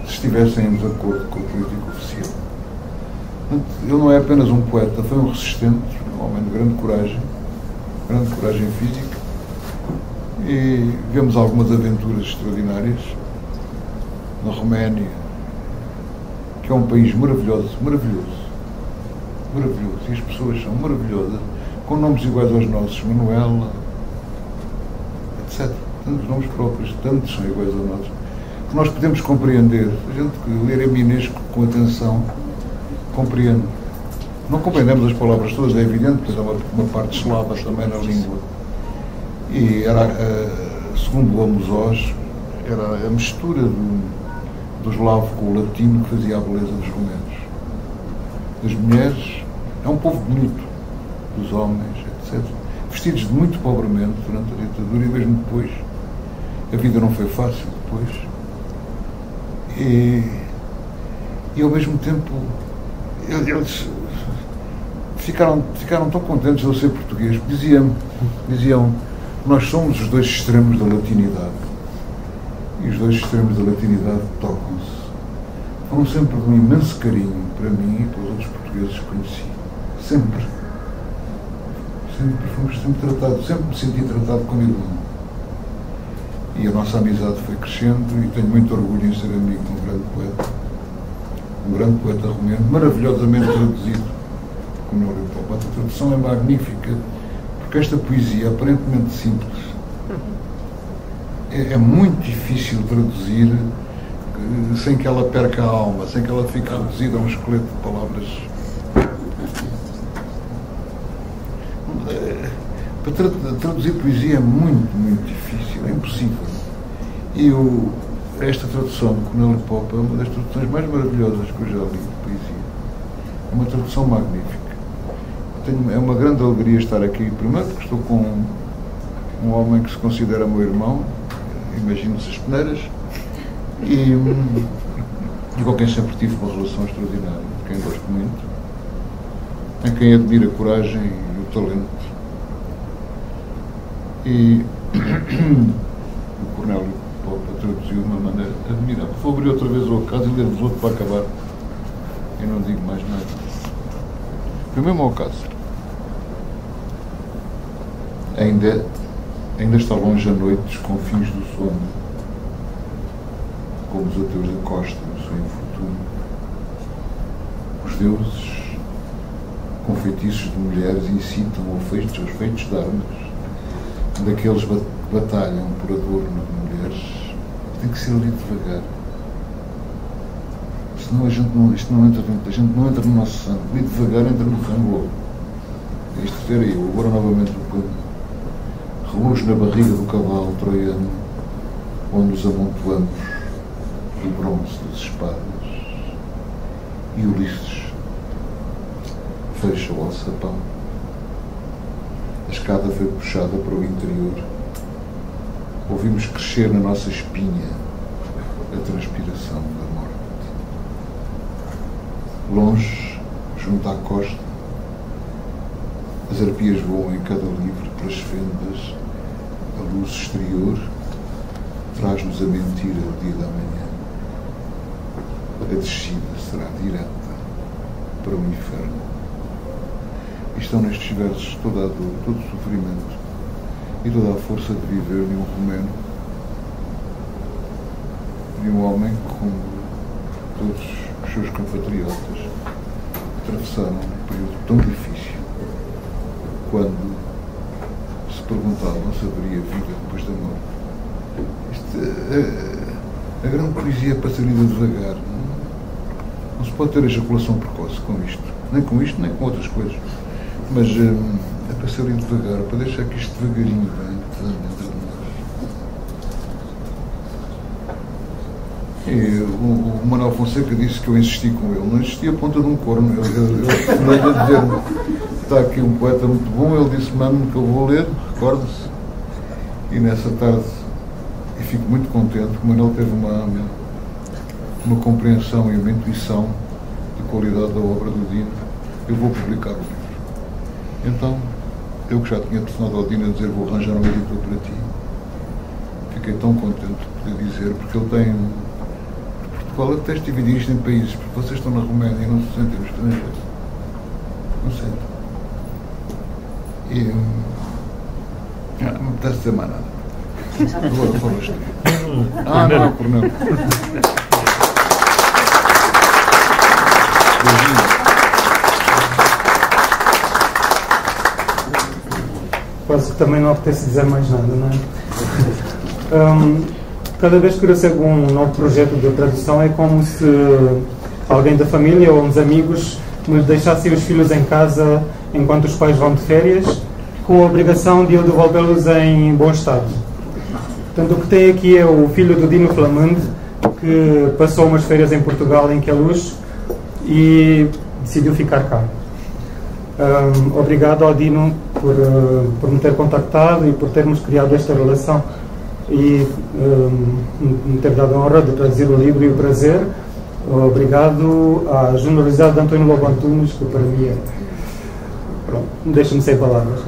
se estivessem em desacordo com a política oficial. Portanto, ele não é apenas um poeta, foi um resistente, um homem de grande coragem física, e vemos algumas aventuras extraordinárias na Roménia, que é um país maravilhoso, e as pessoas são maravilhosas, com nomes iguais aos nossos, Manuela, etc. Tantos nomes próprios, tantos são iguais aos nossos, que nós podemos compreender. A gente que ler Eminesco com atenção compreende. Não compreendemos as palavras todas, é evidente, pois há uma parte eslava também na língua. E era, segundo o Amos, era a mistura do eslavo com o latino que fazia a beleza dos romanos. Das mulheres, é um povo bonito, dos homens, etc. Vestidos de muito pobremente durante a ditadura e mesmo depois. A vida não foi fácil depois. E ao mesmo tempo, eles ficaram tão contentes de eu ser português. Diziam, nós somos os dois extremos da latinidade. E os dois extremos da latinidade tocam-se. Foram sempre de um imenso carinho para mim e para os outros portugueses que conheci. Sempre fomos sempre tratados, sempre me senti tratado como irmão. E a nossa amizade foi crescendo e tenho muito orgulho em ser amigo de um grande poeta romeno, maravilhosamente traduzido, como no Europa. A tradução é magnífica, porque esta poesia, aparentemente simples, é muito difícil traduzir sem que ela perca a alma, sem que ela fique reduzida a um esqueleto de palavras. Para traduzir poesia é muito difícil, é impossível. E esta tradução de Cornélio Pop é uma das traduções mais maravilhosas que eu já li de poesia. É uma tradução magnífica. É uma grande alegria estar aqui, primeiro porque estou com um homem que se considera meu irmão, imagino-se as peneiras, e com quem sempre tive uma relação extraordinária, de quem gosto muito, em quem admiro a coragem e o talento. E o Cornélio Pop traduziu de uma maneira admirável. Vou abrir outra vez o acaso e ler-vos outro para acabar. Eu não digo mais nada. Foi mesmo ao acaso. Ainda está longe a noite dos confins do sono, como os ateus da costa no seu infortúnio. Os deuses, com feitiços de mulheres, incitam aos feitos de armas daqueles que batalham por adorno de mulheres. Tem que ser ali devagar. Senão isto não entra dentro, a gente não entra no nosso sangue. Ali devagar entra no sangue logo. Isto era eu, agora novamente o pano. Reluz na barriga do cavalo troiano, onde nos amontoamos do bronze das espadas. E Ulisses fecha o alçapão. A escada foi puxada para o interior. Ouvimos crescer na nossa espinha a transpiração da morte. Longe, junto à costa, as arpias voam em cada livro pelas fendas. A luz exterior traz-nos a mentira do dia da manhã. A descida será direta para o inferno. E estão nestes versos toda a dor, todo o sofrimento e toda a força de viver de um romeno, de um homem que, como todos os seus compatriotas, atravessaram um período tão difícil, quando se perguntavam se haveria vida depois da morte. A grande poesia é para ser lida devagar. Não se pode ter ejaculação precoce com isto, nem com outras coisas. Mas é para ser lido devagar, para deixar que isto devagarinho venha dentro de nós. E o Manuel Fonseca disse que eu insisti com ele. Não insisti a ponta de um corno. Ele veio a dizer-me: está aqui um poeta muito bom. Ele disse-me que eu vou ler, recorda-se. E nessa tarde, e fico muito contente, que o Manuel teve uma compreensão e uma intuição da qualidade da obra do Dino. Eu vou publicar o livro. Então, eu que já tinha telefonado ao Dino a dizer: vou arranjar um editor para ti, fiquei tão contente de poder dizer, porque ele tem, Portugal até dividir isto em países, porque vocês estão na Roménia e não se sentem no estrangeiro. Não sentem. E não me apetece dizer mais nada. Agora foste. Não, por não. Quase que também não apetece dizer mais nada, não é? Cada vez que recebo um novo projeto de tradução é como se alguém da família ou uns amigos me deixassem os filhos em casa enquanto os pais vão de férias, com a obrigação de eu devolvê-los em bom estado. Portanto, o que tem aqui é o filho do Dino Flamande, que passou umas férias em Portugal em Queluz e decidiu ficar cá. Obrigado ao Dino por me ter contactado e por termos criado esta relação e me ter dado a honra de traduzir o livro e o prazer. Obrigado à generosidade de António Lobo Antunes, que para mim é... Pronto, deixa-me sem palavras,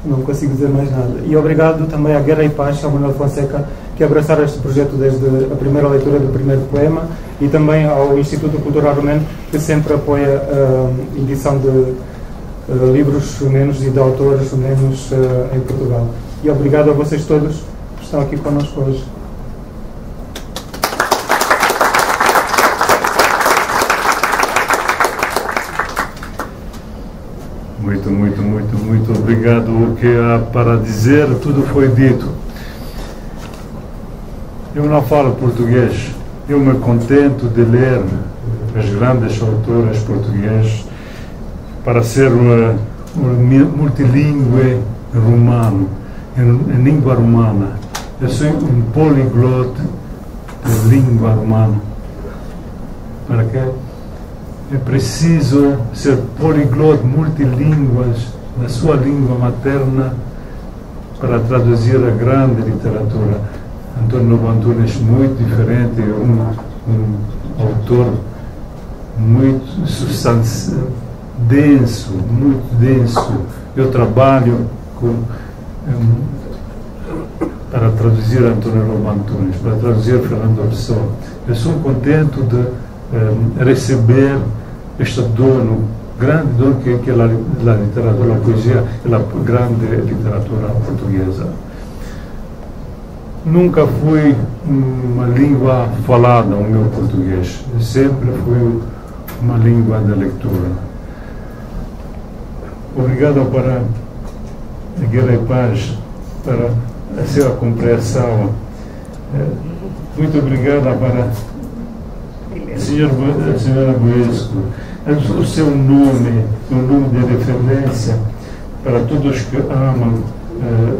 não consigo dizer mais nada. E obrigado também à Guerra e Paz, ao Manuel Fonseca, que abraçaram este projeto desde a primeira leitura do primeiro poema, e também ao Instituto Cultural Romeno, que sempre apoia a edição de livros romenos e de autores romenos em Portugal. E obrigado a vocês todos que estão aqui connosco hoje. Muito obrigado. O que há para dizer, tudo foi dito. Eu não falo português. Eu me contento de ler as grandes autoras portuguesas para ser multilingüe romano, em língua romana. Eu sou um poliglote de língua romana. Para quê? É preciso ser poliglote, multilínguas na sua língua materna para traduzir a grande literatura. António Lobo Antunes, muito diferente, um autor muito denso, muito denso. Eu trabalho para traduzir António Lobo Antunes, para traduzir Fernando Pessoa. Eu sou contente de receber este dono, grande dono que é a literatura, a poesia, a grande literatura portuguesa. Nunca foi uma língua falada o meu português, sempre foi uma língua de leitura. Obrigado para a Guerra e Paz, para a sua compreensão. Muito obrigado para a senhora Boesco. O seu nome, um nome de referência para todos que amam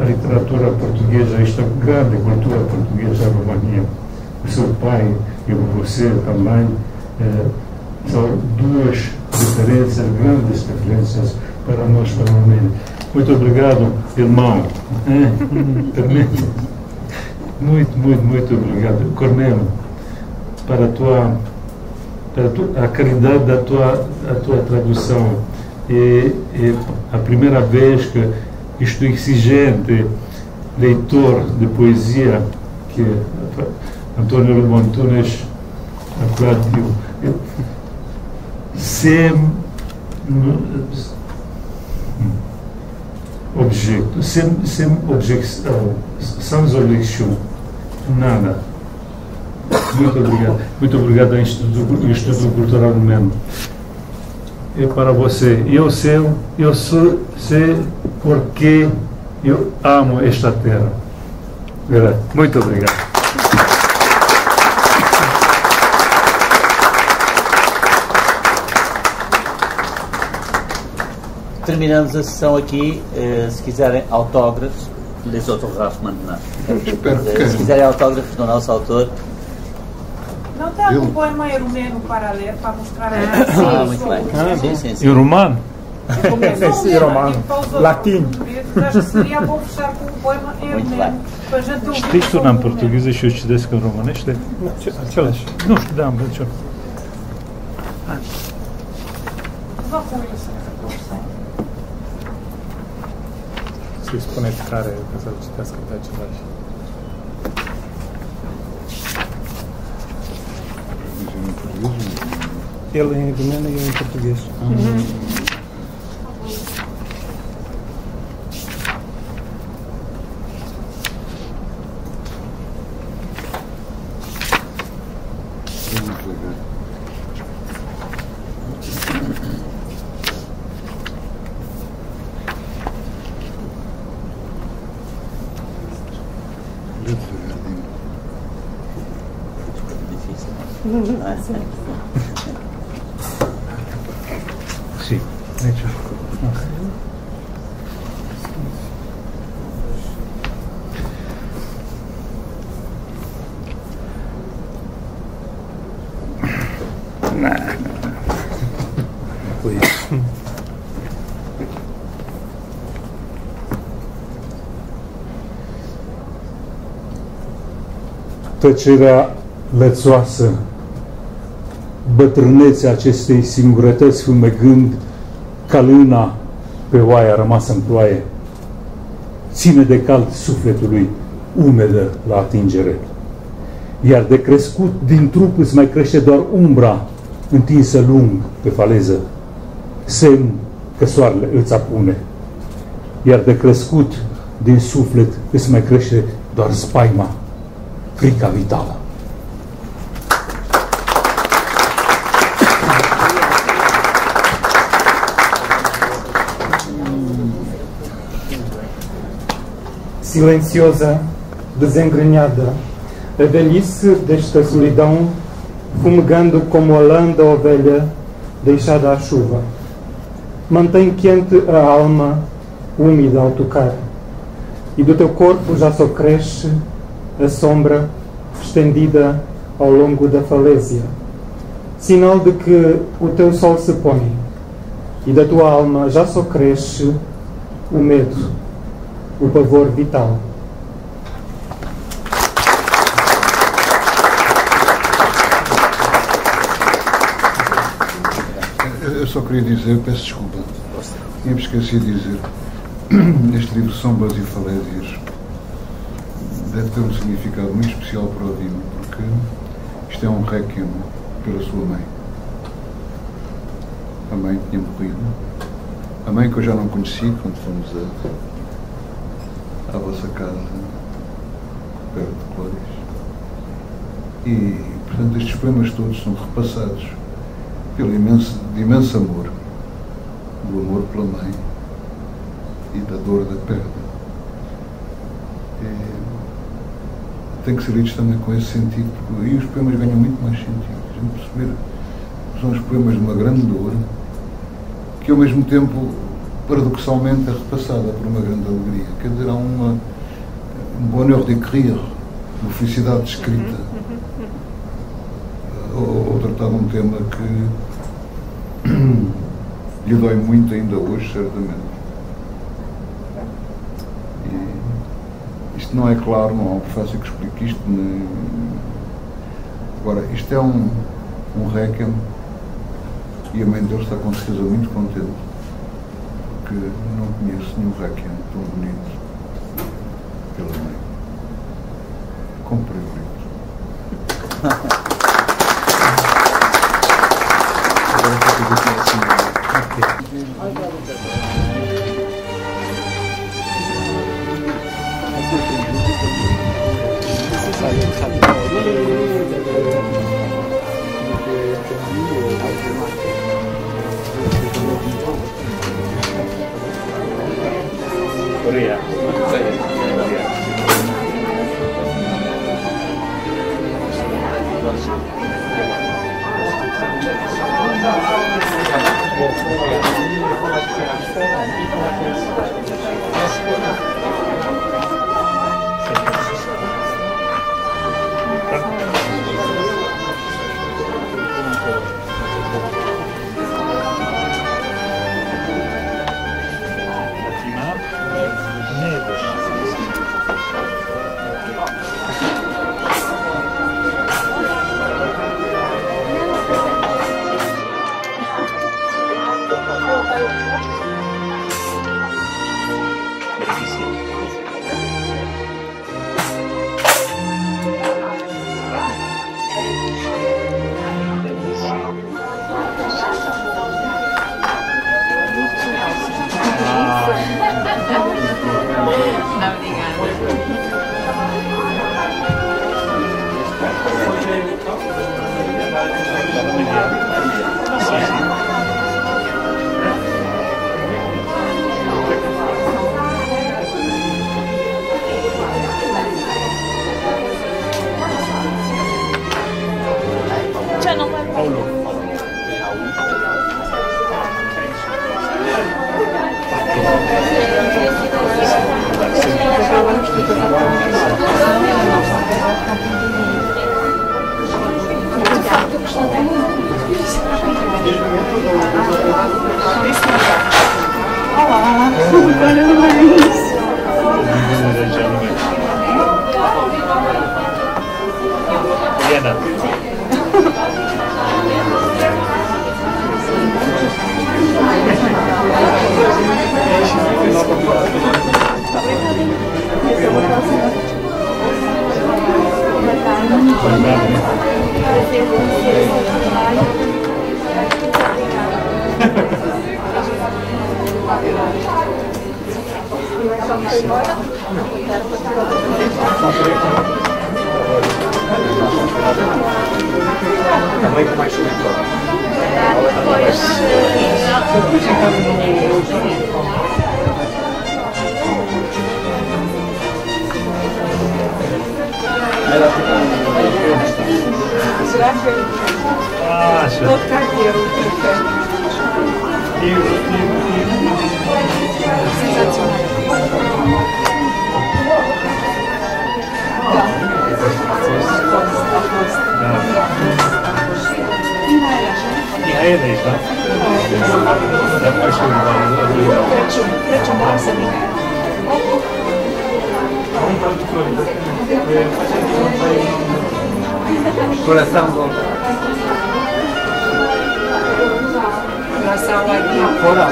a literatura portuguesa, esta grande cultura portuguesa da România. O seu pai e você também são duas referências, grandes referências para nós, para a Romênia. Muito obrigado, irmão. Muito obrigado. Cornélio, para a caridade da tua tradução. É a primeira vez que este exigente leitor de poesia que António Lobo Antunes aplaudiu, sem objeção, sans objeção, nada. Muito obrigado ao Instituto Cultural Romeno. É para você. Eu sei porque eu amo esta terra. Muito obrigado. Terminamos a sessão aqui. Se quiserem autógrafos, les autografos maintenant. Se quiserem autógrafos do nosso autor. Não tem algum poema em romeno para ler, para mostrar a muito bem. Sim. Em romano? Sim, romano. Latim. Acho que seria bom fechar com um poema em romeno. Știi tu în portugheză și eu citesc în românește? Același. Nu știu, da, am văzut. Vă cu essa profissão. Să-i spuneți care, ca să-l citească pe același. Ele em romeno e eu em português. Sì, Tăcerea lățoasă, bătrânețea acestei singurătăți fumegând ca lâna pe oaia rămasă în ploaie, ține de cald sufletului umedă la atingere. Iar de crescut din trup îți mai crește doar umbra întinsă lung pe faleză, semn că soarele îți apune. Iar de crescut din suflet îți mai crește doar spaima, frica vitală. Silenciosa, desengrenhada, a velhice desta solidão, fumegando como a lã da ovelha deixada à chuva. Mantém quente a alma, úmida ao tocar, e do teu corpo já só cresce a sombra estendida ao longo da falésia, sinal de que o teu sol se põe, e da tua alma já só cresce o medo, o pavor vital. Eu só queria dizer, peço desculpa, tinha-me esquecido de dizer, este livro Sombras e Falésias deve ter um significado muito especial para o Dino, porque isto é um réquiem pela sua mãe. A mãe tinha morrido. A mãe que eu já não conheci quando fomos à vossa casa, perto de Clóris. E, portanto, estes poemas todos são repassados pelo imenso amor, do amor pela mãe e da dor da perda. Tem que ser lidos também com esse sentido, porque aí os poemas ganham muito mais sentido. A gente perceber que são os poemas de uma grande dor, que ao mesmo tempo, paradoxalmente, é repassada por uma grande alegria. Quer dizer, há um bonheur d'écrire, uma felicidade de escrita, ou tratar de um tema que lhe dói muito ainda hoje, certamente. Isto não é claro, não há um prefácio que explique isto. Agora, isto é um réquiem e a mãe dele está com certeza muito contente, porque não conheço nenhum réquiem tão bonito pela mãe. Comprei o livro. Agora vou fazer aqui assim. Olá, parabéns. Diana. Também com mais Será que Acha? vou ficar aqui? Ja, je weet dat. Dat was je coração do fora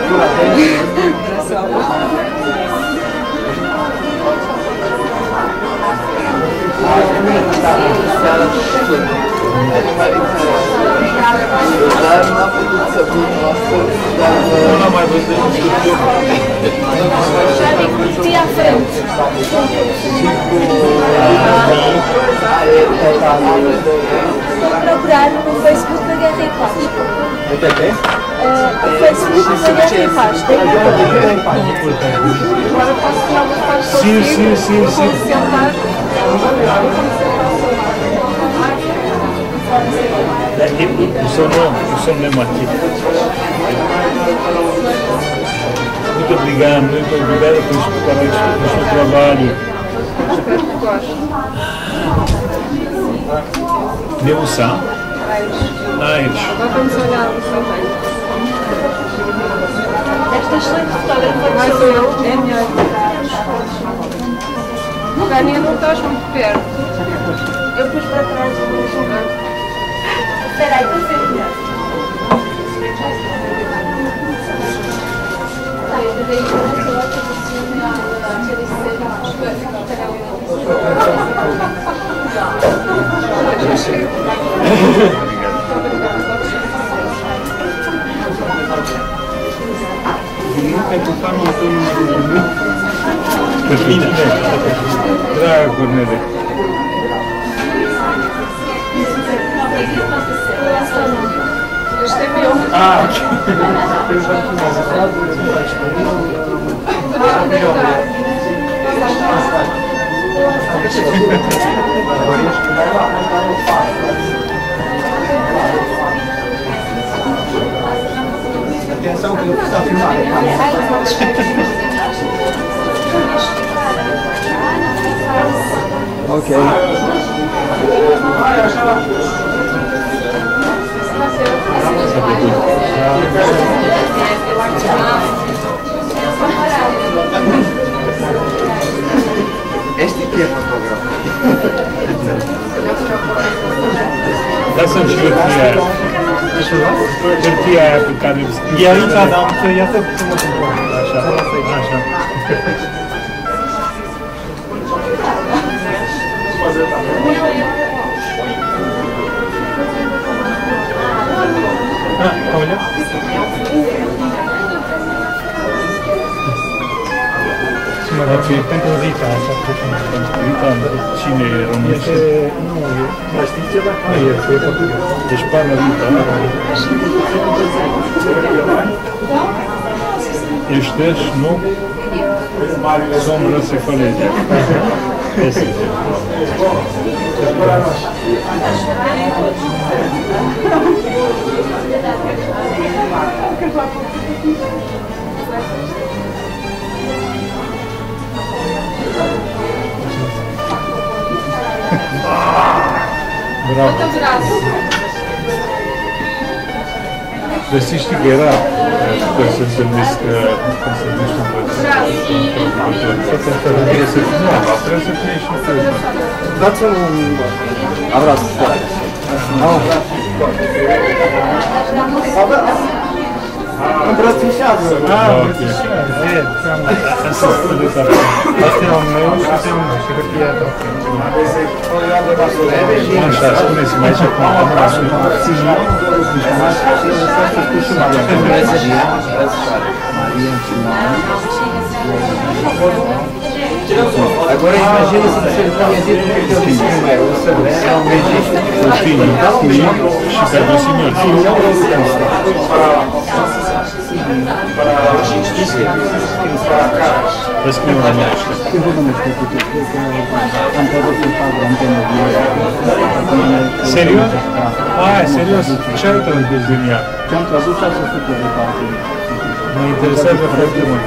procurar no Facebook da Guerra e Paz. O Facebook da Guerra e Paz. Agora posso tirar umas fotos Sim, sim, sim, sim. O seu nome é aqui. Muito obrigado pelos parabéns pelo seu trabalho. Espero que goste. Neusa? Aires. Agora vamos olhar o seu bem. Esta excelente fotógrafa Mais ou menos, é melhor. Tânia, não estás muito perto. Eu pus para trás o jogar. Espera aí, para ser melhor. Catarina. Traga, Cornélia. Este é meu. Ah, ok. Atenção que eu estou a filmar. Ok. Este aqui é fotógrafo. Dá-se partilhar por cada vez. E aí está a dar muito e até por uma olha. Pentru Rita, așa că Cine e românește? nu e portughez. Deci parla Rita. Ești, nu? Sombra se faleze. Esse. Bravo. Dar să știi că era că se întâlnesc trebuie să fie și Dați-mi un abraț. Îmbrățișează. Asta e un meu și asta e un meu și hârtia ta. Așa, spuneți-mi aici cum am răspuns. Agora imagina se você tinha dito que eu disse primeiro, o registro. O filho și pe dois senhores. Vă scriu la mine. Serios? Ah, serios? Ce ai tradus din ea? Ce am tradus 600 de pagini. Mă interesează foarte mult.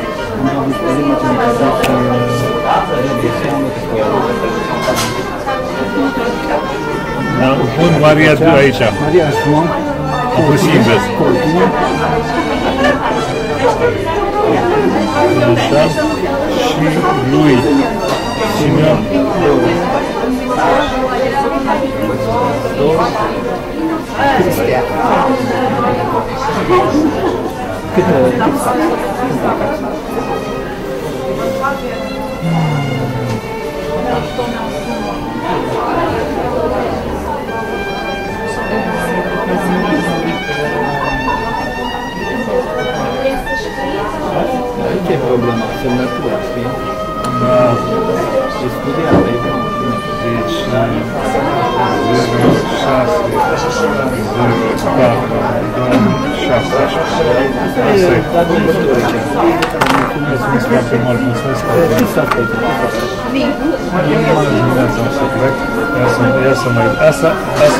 Pun Maria tu aici. Maria João. Imposibil. Așa. Și lui. Cine? Não tem problema, você não é tua, sim? Não. Estudar, aí vamos. Deci, 06, foarte mult, mulțumesc. Ia să mă uit. Asta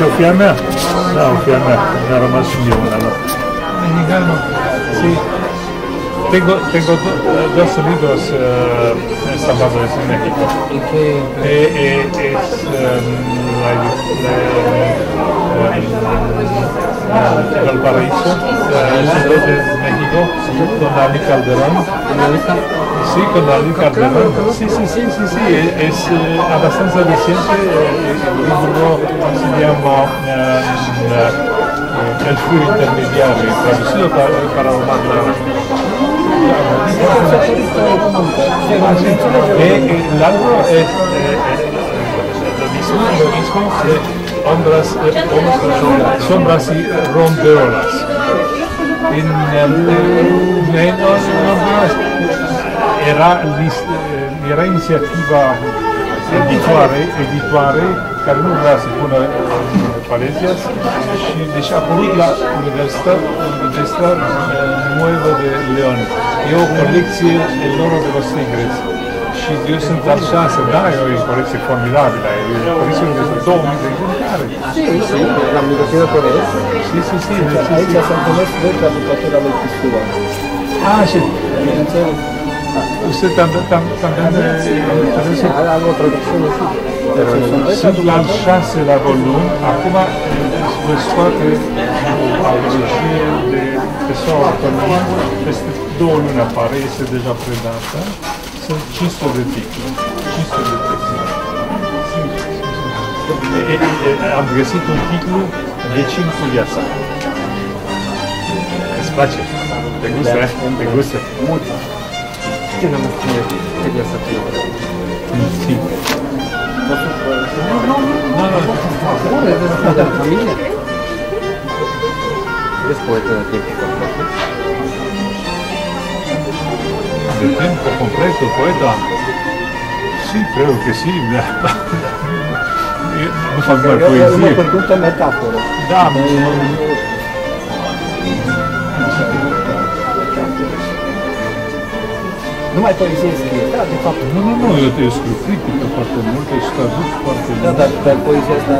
e o fia mea? Da, o fia mea. Mi-a rămas și mie una. Mexicano. Sí. Tengo dos amigos estampados en México. Es Valparaíso, de México, con Dani Calderón. Sí, con Dani Calderón. Sí, es abbastanza reciente. El libro se llama El flujo intermediario, traducido para humana. El árbol es lo mismo de sombras y rompeolas. En rompeolas era inițiativa editoare care nu vrea să pună palezias și deci a apărut la Universitatea Nueva de León. E o colecție enormă de los tigres. Și eu sunt al 6, da, e o colecție formidabilă, e o colecție de 2000 de exemplare. Sí, la Universidad de Corea. Sí. Aici se întâlnesc doi traducători al lui Pistua. Ah, și... Usted también hago traducțiune și. Sunt al 6-lea volum, acum vă scoate o antologie de Tesoro Economic, peste 2 luni apare, este deja predată, sunt 500 de titluri. Am găsit un titlu Vecin cu viața. Îți place? Te gustă? Te gustă? Mult. Ce n-am spune de viața ta? Sí. No, de la familia. ¿Eres poeta de tiempo completo? ¿De tiempo completo, poeta? Sí, creo que sí. Nu fac doar poezie. Mă preguntă metaforă. Da, numai poezie scrie, da, de fapt. Nu, eu scriu critică foarte mult, eu traduc foarte mult. Da, dar poezia asta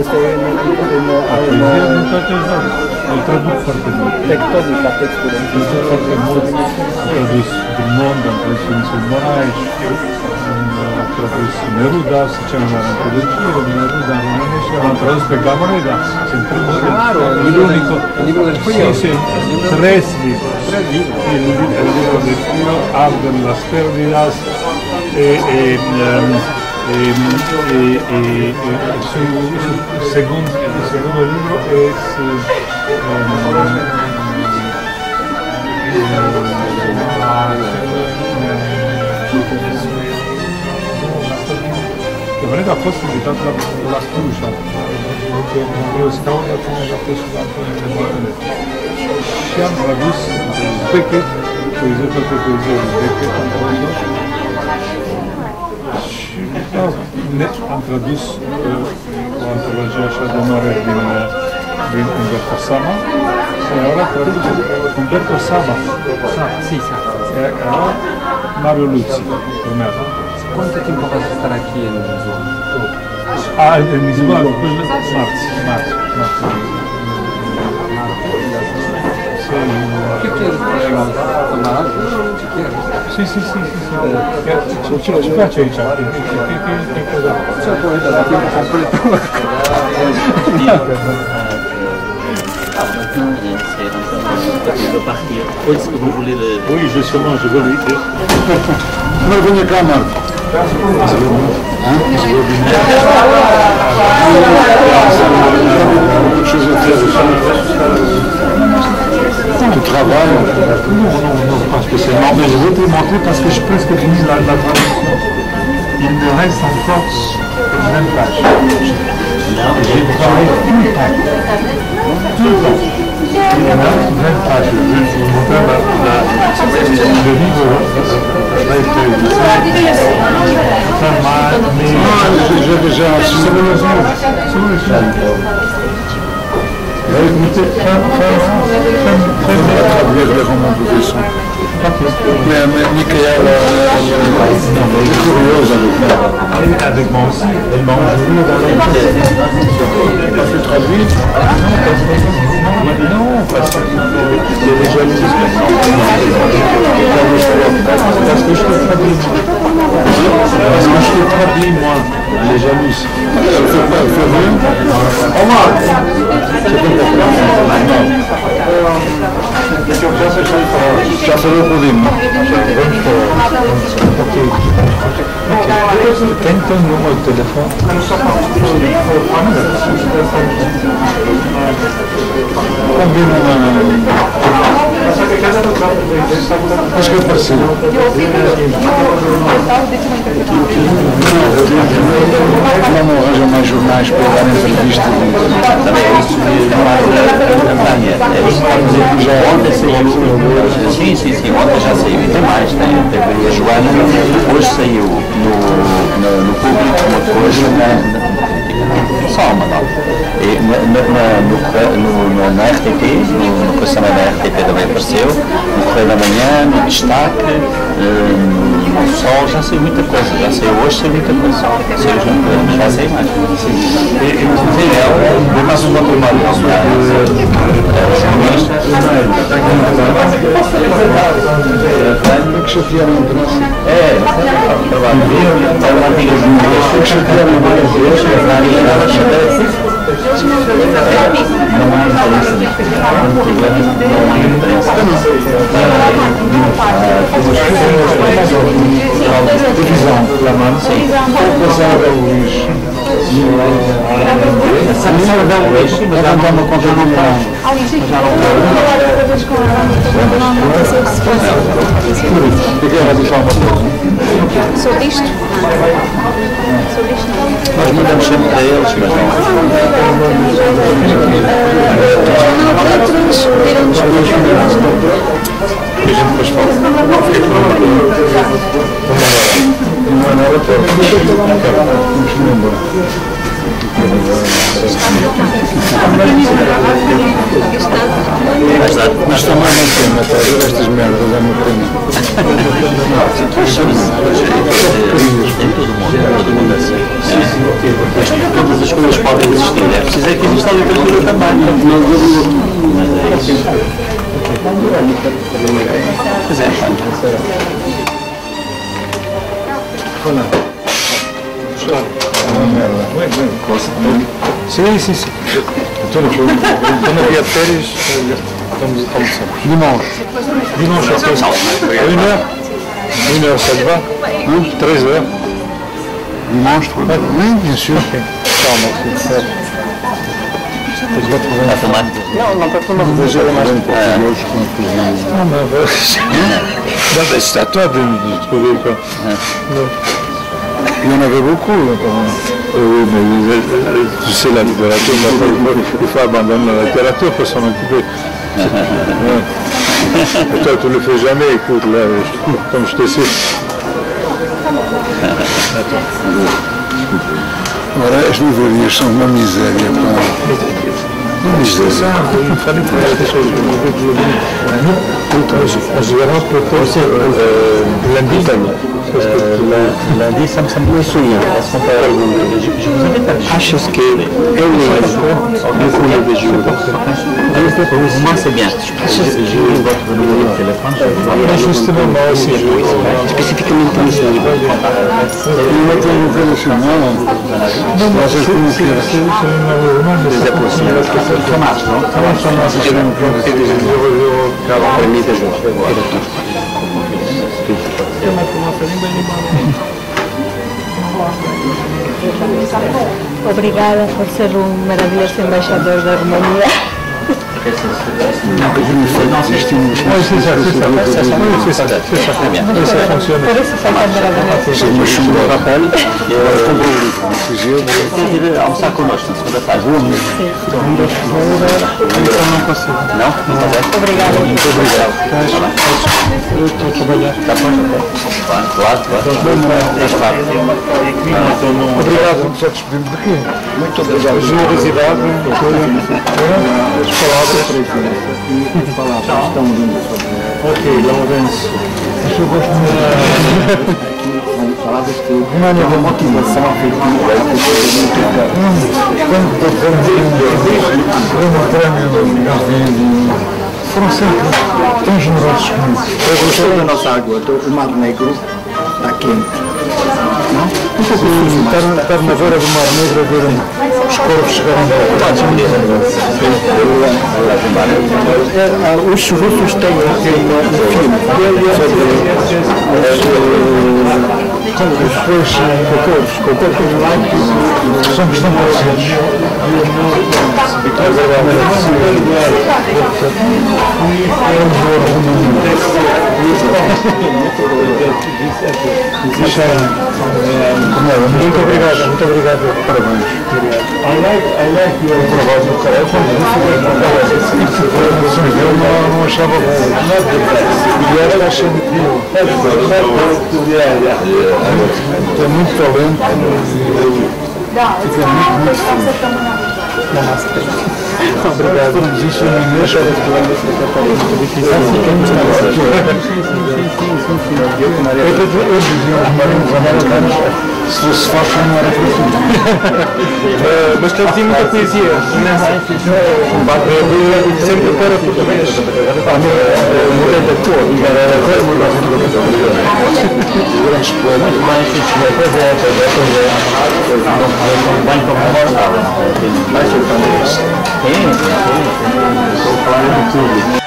este poezia nu toate eu traduc foarte mult. Tectonica textului. Traduc foarte mult. Am tradus Dumont, am tradus Vincent Moraes, am tradus Neruda, se c'è un'antologia di Neruda romanesca, l'hanno tradotto per Gamoneda, sempre l'unico, sì, tres libros, el libro de Frío, Abdel las Pérdidas, su segundo libro es Venendo a costo di tanta la scusa, che io stavo facendo questo siamo tradussi perché poesia perché poesia perché ne am tradus o antologia așa de mare din Umberto Sama și ora tradus Umberto Sama. Sì, sì. Mario Luzi, urmează. Quanto tempo vas stare aqui em Lisboa? Em Lisboa, março. O que queres tomar algo? Sim. Ce face aici? Ce poate da timp complet. Oui, justement, je veux lui dire. Mas venha cá, Marco. Tu travailles? Non, pas spécialement, mais je veux te montrer parce que je presque fini la traduction. Il me reste encore une même page. J'ai travaillé tout le temps. Il me reste une même page. Je vais vous montrer le livre a été édité. J'ai déjà les romans de Besson. Mais Michaela est curieuse avec moi aussi. Elle m'a enjoué dans la Elle a fait traduire? Non, parce qu'il y a des jalousies. Parce que je te traduis. Parce que je te traduis, moi, les jalousies. Elle fait rien? Omar! Já falou com o Dino? Quem tem o número de telefone? Acho que é parecido. Não arranja mais jornais para dar entrevistas. Também é isso que a campanha. Já ontem saiu. Sim, ontem já saiu. E tem mais. Teve a Joana, hoje saiu no público uma coisa só uma nova. Na RTP, no coisa também da RTP também apareceu, no Correio da Manhã, no Destaque, no Sol, já saiu muita coisa, já saiu hoje, saiu muita coisa. Mas vai sair mais. É mais um património. Tem que chatear a imprensa. Trabalho. Estava na antiga jornalista. Tem que chatear a imprensa. Não há imprensa. O problema não há imprensa. Televisão, pela mão. Passava o Luís. Vai contar uma conta no plano. Sou disto? Nós mandamos sempre para eles, mas não. Outros pediram-nos E a gente depois fala. Não é nada para mas também não tem até estas merdas, é uma pena. Em todo mundo assim. Todas as coisas podem existir. É preciso é que exista a literatura também. Mas é isso. Pois é, Sim, sim, sim. Então, quando havia férias, estamos almoçando. Dimanche, après. Une heure, ça te va? 13 heures. Dimanche, oui, bien sûr. C'est à toi de trouver quoi. Il y en avait beaucoup. Oui, mais tu sais, la littérature, il faut abandonner la littérature pour s'en occuper. Et toi, tu ne le fais jamais, écoute, là, comme je te sais. Ora, as livrarias são uma miséria, pá. Uma miséria. Lundi, ça me semble bien souillé. Est-ce qu'on peut... Je vous invite à... Achas que eu Moi, c'est bien. J'ai eu votre numéro de téléphone. Justement, moi aussi, Spécifiquement pour ce livre. Ça marche, non? Ça marche. Obrigada por ser um maravilhoso embaixador da Romania. Almoçar connosco na segunda-feira. Não? Obrigada. Muito obrigado. eu estou a trabalhar. Está bom? Claro. Obrigado, vamos só despedir daqui. Muito obrigado. A generosidade, As palavras estão lindas. Ok, Lourenço. Eu gosto muito de palavras que emanam uma motivação afetiva. Quando foram sempre tão generosos comigo. Eu gostei da nossa água, o Mar Negro está quente. Não? Um pouco frio, estar na beira do Mar Negro a ver os corvos chegarem Os russos têm um filme sobre os seus cocôs são questão parecidos. Muito obrigado. Parabéns. I like your proposal. Eu não achava bom. E era achando que Tem muito talento. Fica muito feliz. obrigado. Isso em inglês era eu dizia aos marinhos americanos, se fosse fácil não era fácil. Mas traduzia muita poesia. Sempre para português. Mudei da cor, era grandes poemas. Estou falando do público.